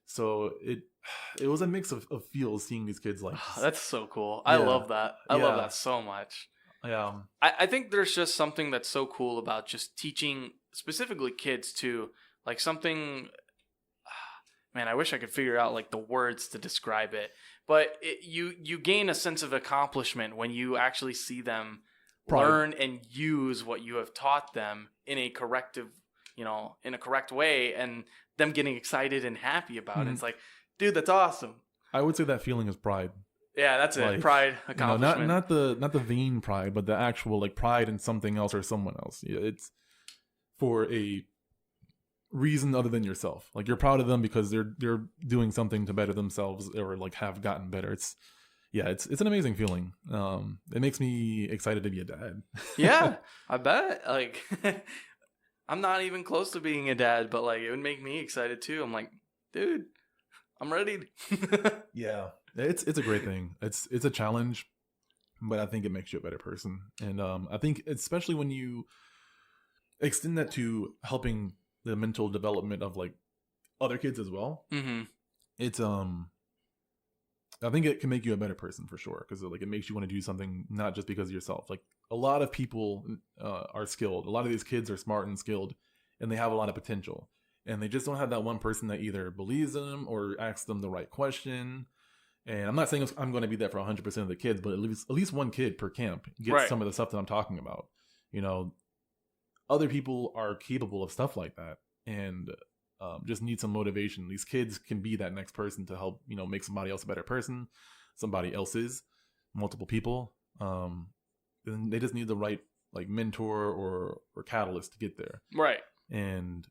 So it was a mix of feels seeing these kids like that's so cool. I love that. I love that so much. Yeah. I think there's just something that's so cool about just teaching specifically kids to like something. Man, I wish I could figure out like the words to describe it. But you gain a sense of accomplishment when you actually see them learn and use what you have taught them in a correct way, and them getting excited and happy about it. It's like, dude, that's awesome. I would say that feeling is pride. Yeah, that's it. Like, pride, accomplishment. Not the vain pride, but the actual like pride in something else or someone else. Yeah, it's for a reason other than yourself. Like you're proud of them because they're doing something to better themselves or like have gotten better. It's an amazing feeling. It makes me excited to be a dad. Yeah, I bet. Like I'm not even close to being a dad, but like it would make me excited too. I'm like, dude, I'm ready. Yeah, it's a great thing. It's a challenge, but I think it makes you a better person. And I think especially when you extend that to helping the mental development of like other kids as well, it's I think it can make you a better person for sure, because like it makes you want to do something not just because of yourself. Like a lot of people are skilled. A lot of these kids are smart and skilled, and they have a lot of potential, and they just don't have that one person that either believes in them or asks them the right question. And I'm not saying I'm going to be there for 100% of the kids, but at least one kid per camp gets some of the stuff that I'm talking about. You know, other people are capable of stuff like that, and just need some motivation. These kids can be that next person to help, you know, make somebody else a better person, somebody else's, multiple people. And they just need the right like mentor or catalyst to get there. Right. And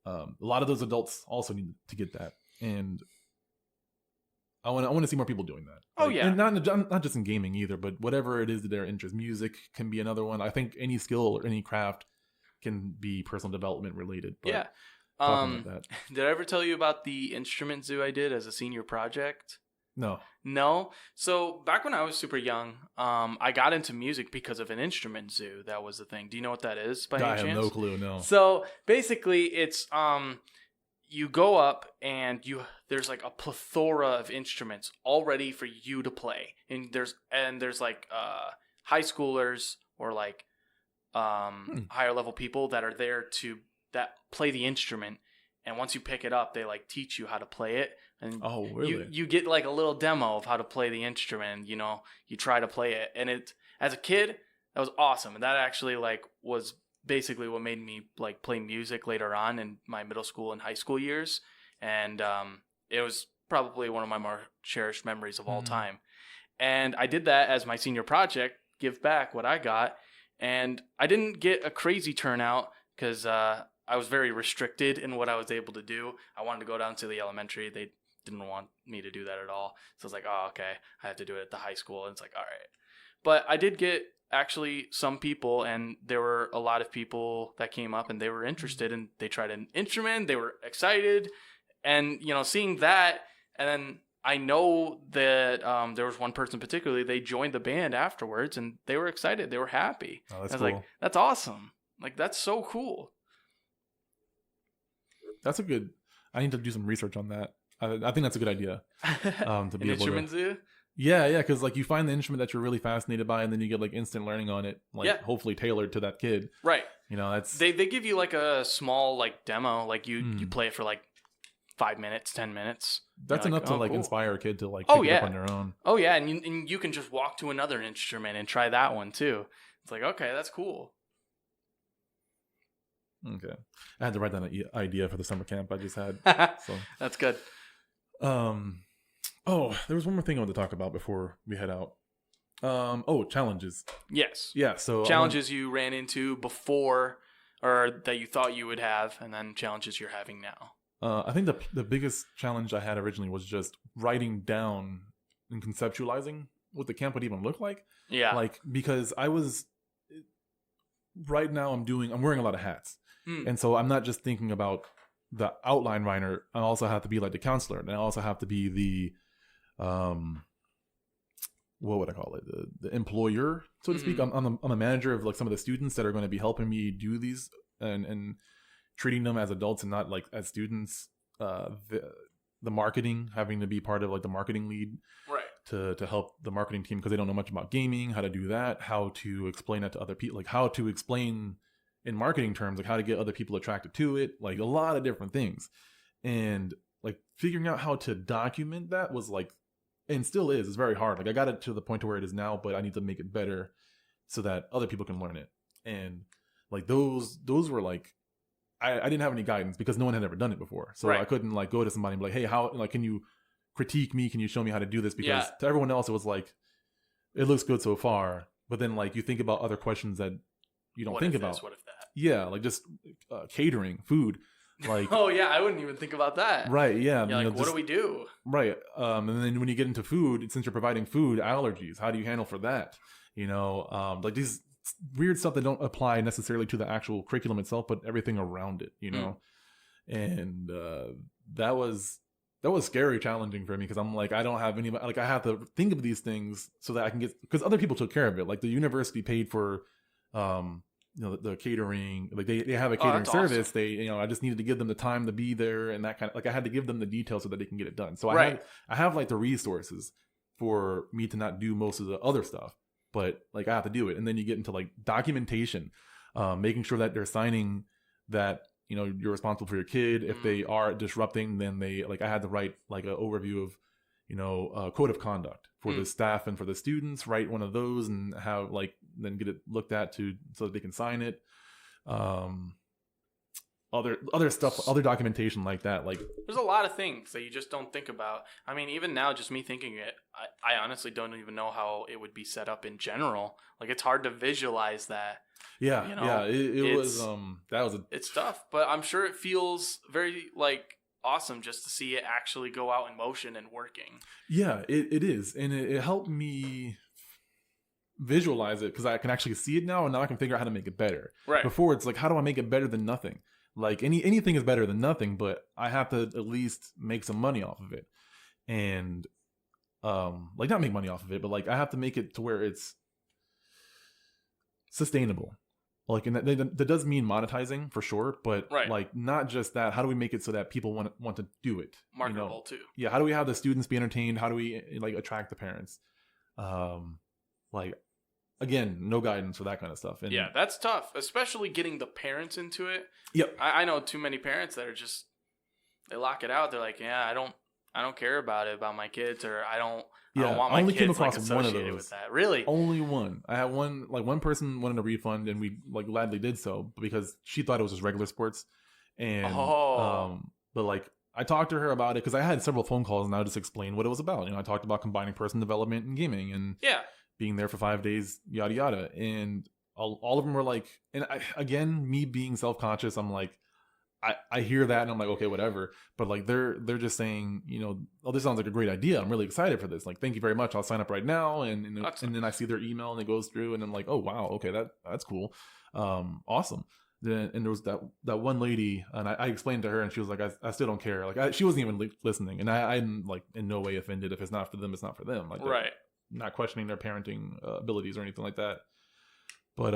a lot of those adults also need to get that. And I want to see more people doing that. Oh, like, yeah. And not just in gaming either, but whatever it is that their interest. Music can be another one. I think any skill or any craft can be personal development related. But yeah. About that. Did I ever tell you about the instrument zoo I did as a senior project? No. So back when I was super young, I got into music because of an instrument zoo. That was the thing. Do you know what that is by any chance? I have no clue. No. So basically, it's you go up and there's like a plethora of instruments all ready for you to play, and there's like high schoolers or like higher level people that are there that play the instrument, and once you pick it up, they like teach you how to play it. And really? you get like a little demo of how to play the instrument. You know, you try to play it, and as a kid, that was awesome. And that actually like was basically what made me like play music later on in my middle school and high school years. And it was probably one of my more cherished memories of all time. And I did that as my senior project, give back what I got. And I didn't get a crazy turnout because I was very restricted in what I was able to do. I wanted to go down to the elementary. They didn't want me to do that at all. So I was like, oh, okay, I have to do it at the high school. And it's like, all right. But I did get actually some people, and there were a lot of people that came up and they were interested, and they tried an instrument. They were excited. And, you know, seeing that, and then I know that there was one person particularly, they joined the band afterwards, and they were excited. They were happy. Oh, that's I was cool. like, that's awesome. Like, that's so cool. That's a good. I need to do some research on that. I think that's a good idea. To be An instrument zoo? Yeah, because like you find the instrument that you're really fascinated by, and then you get like instant learning on it, like hopefully tailored to that kid. Right. You know, that's they give you like a small like demo, like you play it for like 5 minutes, 10 minutes. That's enough to like cool. inspire a kid to like pick it up on their own. Oh yeah, and you can just walk to another instrument and try that one too. It's like, okay, that's cool. Okay, I had to write down an idea for the summer camp I just had. So that's good. Oh, there was one more thing I wanted to talk about before we head out. Challenges. Yes. Yeah. So challenges you ran into before, or that you thought you would have, and then challenges you're having now. I think the biggest challenge I had originally was just writing down and conceptualizing what the camp would even look like. Yeah. Like, because right now I'm wearing a lot of hats. And so I'm not just thinking about the outline writer. I also have to be like the counselor, and I also have to be the, what would I call it? The employer, so to speak. I'm a manager of like some of the students that are going to be helping me do these and treating them as adults and not like as students. The marketing, having to be part of like the marketing lead, right? To help the marketing team because they don't know much about gaming, how to do that, how to explain that to other people, like how to explain in marketing terms, like how to get other people attracted to it, like a lot of different things. And like figuring out how to document that was like, and still is, it's very hard. Like I got it to the point to where it is now, but I need to make it better so that other people can learn it. And like those were like, I didn't have any guidance because no one had ever done it before. So I couldn't like go to somebody and be like, hey, how, like, can you critique me? Can you show me how to do this? Because to everyone else, it was like, it looks good so far. But then like you think about other questions that you don't think about. What if that? Yeah, like just catering, food. Like, oh yeah, I wouldn't even think about that. Right, yeah. You're like, what do we do? Right. And then when you get into food, since you're providing food, allergies, how do you handle for that? You know, like these weird stuff that don't apply necessarily to the actual curriculum itself, but everything around it, you know? And that was that was scary, challenging for me because I'm like, I don't have any, like, I have to think of these things so that I can get, because other people took care of it. Like the university paid for, the catering, like they have a catering service. Awesome. They, I just needed to give them the time to be there and that kind of, like, I had to give them the details so that they can get it done. So I have like the resources for me to not do most of the other stuff, but like I have to do it. And then you get into like documentation, making sure that they're signing that, you're responsible for your kid. If they are disrupting, then they, like, I had to write like an overview of, a code of conduct for the staff and for the students, write one of those and have like, then get it looked at so that they can sign it. Other stuff, other documentation like that. Like, there's a lot of things that you just don't think about. I mean, even now, just me thinking it, I honestly don't even know how it would be set up in general. Like, it's hard to visualize that. Yeah, it was it's tough, but I'm sure it feels very like awesome just to see it actually go out in motion and working. Yeah, it is, and it helped me visualize it because I can actually see it now, and now I can figure out how to make it better. Right. Before, it's like, how do I make it better than nothing? Like anything is better than nothing, but I have to at least make some money off of it, and like not make money off of it, but like I have to make it to where it's sustainable. Like, and that does mean monetizing for sure, but like not just that. How do we make it so that people want to do it? Marketable too. Yeah. How do we have the students be entertained? How do we like attract the parents? Like, again, no guidance for that kind of stuff. And yeah, that's tough, especially getting the parents into it. Yep. I know too many parents that are just, they lock it out. They're like, yeah, I don't care about my kids, or I don't want my only kids came across like, one of associated those. with that. Really? Only one. I had one person wanted a refund, and we like gladly did so because she thought it was just regular sports. And but like I talked to her about it because I had several phone calls and I just explained what it was about. I talked about combining person development and gaming and being there for 5 days, yada yada. And all of them were like, and again, me being self-conscious, I'm like, I hear that and I'm like, okay, whatever. But like they're just saying, oh, this sounds like a great idea. I'm really excited for this. Like, thank you very much. I'll sign up right now. And then I see their email and it goes through and I'm like, oh wow, okay, that's cool. Awesome. Then and there was that one lady and I explained to her and she was like, I still don't care. Like she wasn't even listening, and I'm like in no way offended. If it's not for them, it's not for them. Like, right. Not questioning their parenting abilities or anything like that. But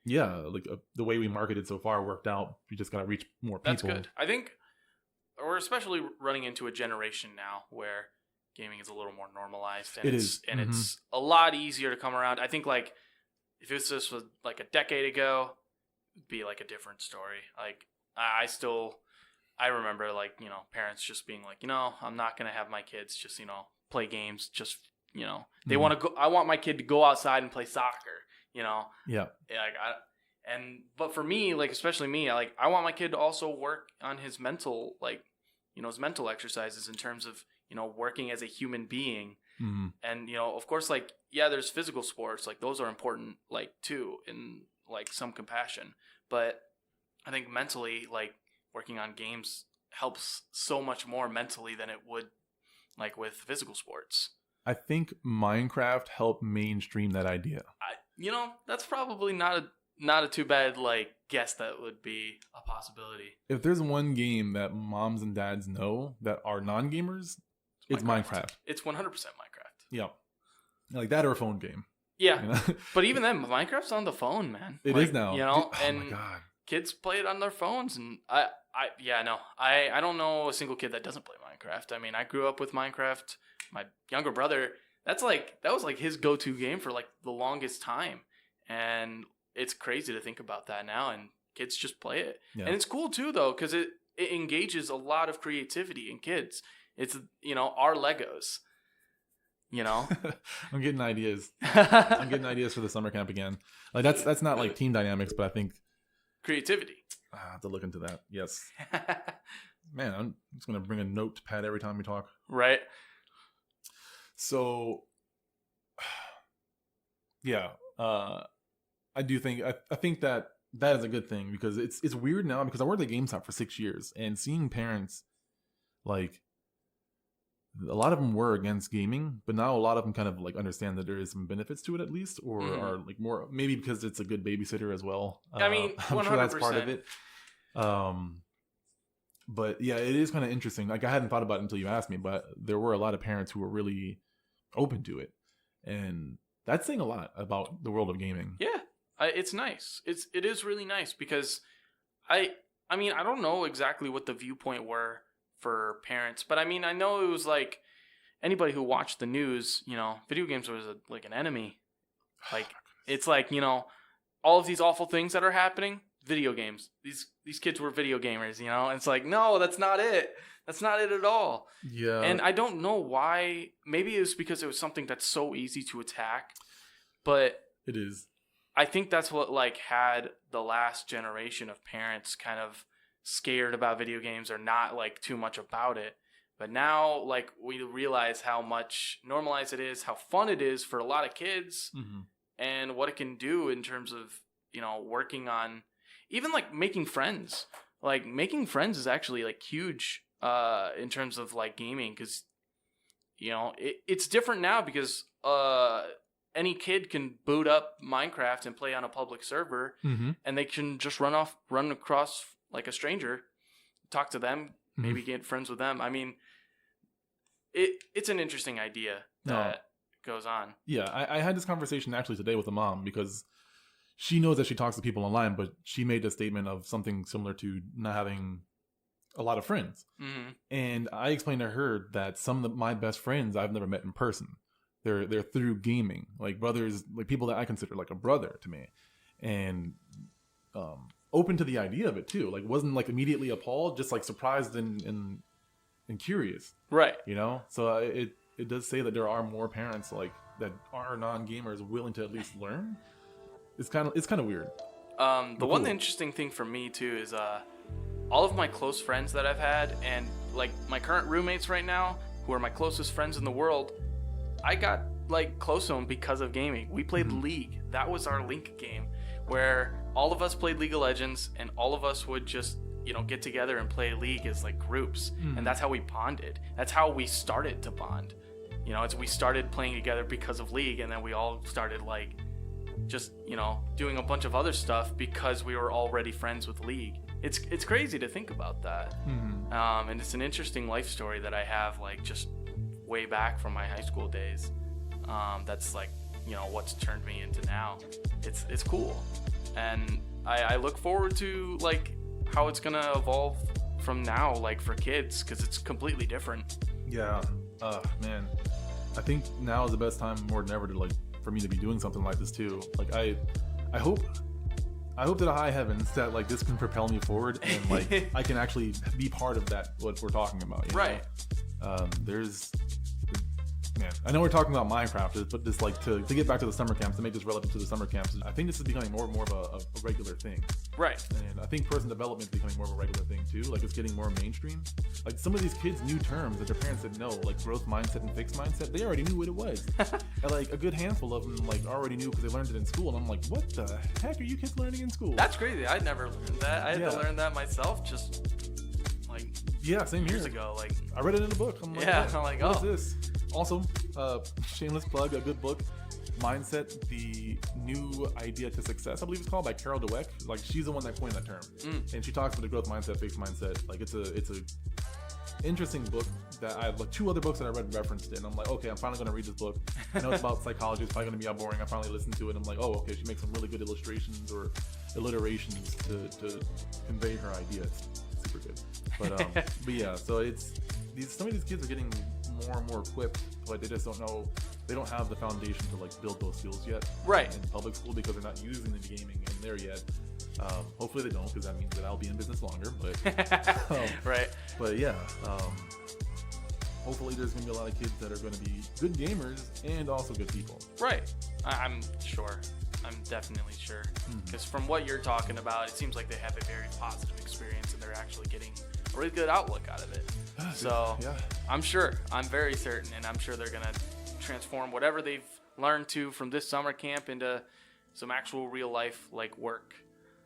yeah, like the way we marketed so far worked out. We just got to reach more people. That's good. I think we're especially running into a generation now where gaming is a little more normalized. And it's a lot easier to come around. I think like if this was like a decade ago, it'd be like a different story. Like I remember like, parents just being like, I'm not going to have my kids just, play games. Just, they want to go. I want my kid to go outside and play soccer. Yeah. But for me, like, especially me, like, I want my kid to also work on his mental, like, his mental exercises in terms of, working as a human being. Mm-hmm. And, of course, like, yeah, there's physical sports, like, those are important, like, too, in, like, some compassion. But I think mentally, like, working on games helps so much more mentally than it would, like, with physical sports. I think Minecraft helped mainstream that idea. That's probably not a too bad like guess. That would be a possibility. If there's one game that moms and dads know that are non-gamers, it's Minecraft. It's 100% Minecraft. Yeah, like that or a phone game. Yeah, but even then, Minecraft's on the phone, man. It is now. Oh my God. Kids play it on their phones, and I don't know a single kid that doesn't play Minecraft. I mean, I grew up with Minecraft. My younger brother, that was like his go-to game for like the longest time, and it's crazy to think about that now. And kids just play it, and it's cool too, though, because it engages a lot of creativity in kids. It's our Legos. I'm getting ideas. I'm getting ideas for the summer camp again. Like that's not like team dynamics, but I think creativity. I have to look into that. Yes. Man, I'm just gonna bring a notepad every time we talk. Right. So, yeah, I do think I think that is a good thing because it's weird now because I worked at GameStop for 6 years and seeing parents like a lot of them were against gaming, but now a lot of them kind of like understand that there is some benefits to it at least, or are like more maybe because it's a good babysitter as well. I mean, 100%. I'm sure that's part of it. But yeah, it is kind of interesting. Like I hadn't thought about it until you asked me, but there were a lot of parents who were really open to it, and that's saying a lot about the world of gaming. Yeah, it's nice. It is really nice because I mean I don't know exactly what the viewpoint were for parents, but I mean I know it was like anybody who watched the news, you know, video games was like an enemy. Like it's like, you know, all of these awful things that are happening, video games. These kids were video gamers, you know? And it's like, no, that's not it. That's not it at all. Yeah. And I don't know why. Maybe it was because it was something that's so easy to attack. But it is. I think that's what like had the last generation of parents kind of scared about video games or not like too much about it. But now like we realize how much normalized it is, how fun it is for a lot of kids, and what it can do in terms of, you know, working on even like making friends. Like making friends is actually like huge in terms of like gaming, because you know it's different now because any kid can boot up Minecraft and play on a public server, and they can just run across like a stranger, talk to them, maybe get friends with them. I mean, it's an interesting idea that goes on. Yeah, I had this conversation actually today with a mom because she knows that she talks to people online, but she made a statement of something similar to not having a lot of friends. And I explained to her that some of my best friends I've never met in person. They're through gaming, like brothers, like people that I consider like a brother to me, and open to the idea of it too. Like wasn't like immediately appalled, just like surprised and curious, right? You know, so it does say that there are more parents like that are non-gamers willing to at least learn. It's kind of weird. One interesting thing for me too is all of my close friends that I've had, and like my current roommates right now, who are my closest friends in the world, I got like close to them because of gaming. We played League. That was our link game, where all of us played League of Legends, and all of us would just, you know, get together and play League as like groups, and that's how we bonded. That's how we started to bond. You know, we started playing together because of League, and then we all started like just, you know, doing a bunch of other stuff because we were already friends with League. It's crazy to think about that. And it's an interesting life story that I have, like just way back from my high school days. That's like, you know, what's turned me into now. It's cool, and I look forward to like how it's gonna evolve from now, like for kids, because it's completely different. Yeah, man, I think now is the best time more than ever to like for me to be doing something like this too. Like I hope to the high heavens that like this can propel me forward, and like I can actually be part of that, what we're talking about, you right know? Man, I know we're talking about Minecraft, but this like to get back to the summer camps, to make this relevant to the summer camps, I think this is becoming more and more of a regular thing. Right. And I think person development is becoming more of a regular thing too. Like it's getting more mainstream. Like some of these kids knew terms that their parents didn't know, like growth mindset and fixed mindset. They already knew what it was. And like a good handful of them like already knew because they learned it in school. And I'm like, what the heck are you kids learning in school? That's crazy. I'd never learned that. I had to learn that myself just like same years here. ago. Like I read it in a book. I'm like, I'm like, what is this? Also, shameless plug, a good book, Mindset, the New Idea to Success, I believe it's called, by Carol Dweck. Like she's the one that coined that term, and she talks about the growth mindset, fixed mindset. Like it's a interesting book that I have like two other books that I read referenced it, and I'm like, okay, I'm finally gonna read this book. I know it's about psychology, it's probably gonna be boring. I finally listened to it, and I'm like, oh, okay, she makes some really good illustrations or alliterations to convey her ideas. Super good. But yeah, so some of these kids are getting more and more equipped, but they just don't know, they don't have the foundation to like build those skills yet, right, in public school, because they're not using the gaming in there yet. Hopefully they don't, because that means that I'll be in business longer, but right. But yeah, hopefully there's gonna be a lot of kids that are gonna be good gamers and also good people. Right. I'm sure. I'm definitely sure, because from what you're talking about, it seems like they have a very positive experience and they're actually getting a really good outlook out of it. So yeah. I'm sure, I'm very certain, and I'm sure they're gonna transform whatever they've learned from this summer camp into some actual real life like work,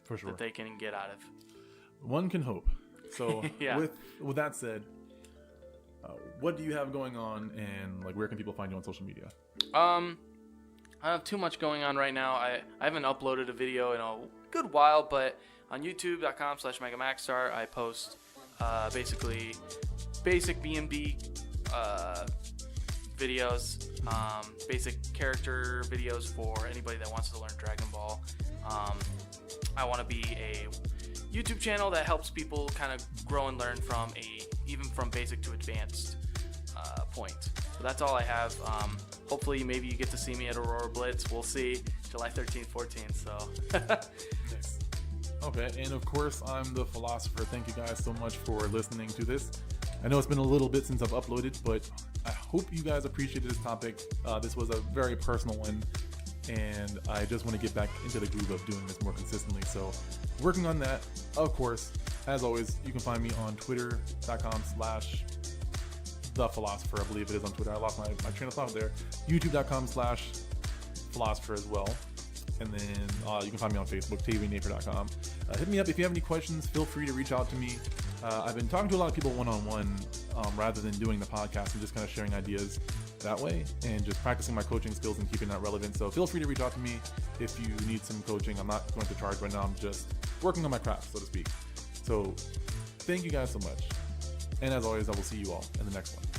for sure, that they can get out of. One can hope. So yeah. with that said, what do you have going on, and like where can people find you on social media? I don't have too much going on right now. I haven't uploaded a video in a good while, but on youtube.com/MegaMaxStar, I post basically basic B&B videos, basic character videos for anybody that wants to learn Dragon Ball. I want to be a YouTube channel that helps people kind of grow and learn even from basic to advanced point. So that's all I have. Hopefully maybe you get to see me at Aurora Blitz. We'll see. July 13th, 14th. So Nice. Okay, and of course I'm the Philosopher. Thank you guys so much for listening to this. I know it's been a little bit since I've uploaded, but I hope you guys appreciated this topic. This was a very personal one, and I just want to get back into the groove of doing this more consistently. So working on that. Of course, as always, you can find me on twitter.com/thephilosopher. I believe it is on Twitter. I lost my train of thought there. youtube.com/philosopher as well. And then you can find me on Facebook, tvnaper.com. Hit me up if you have any questions. Feel free to reach out to me. I've been talking to a lot of people one-on-one rather than doing the podcast and just kind of sharing ideas that way and just practicing my coaching skills and keeping that relevant. So feel free to reach out to me if you need some coaching. I'm not going to charge right now. I'm just working on my craft, so to speak. So thank you guys so much. And as always, I will see you all in the next one.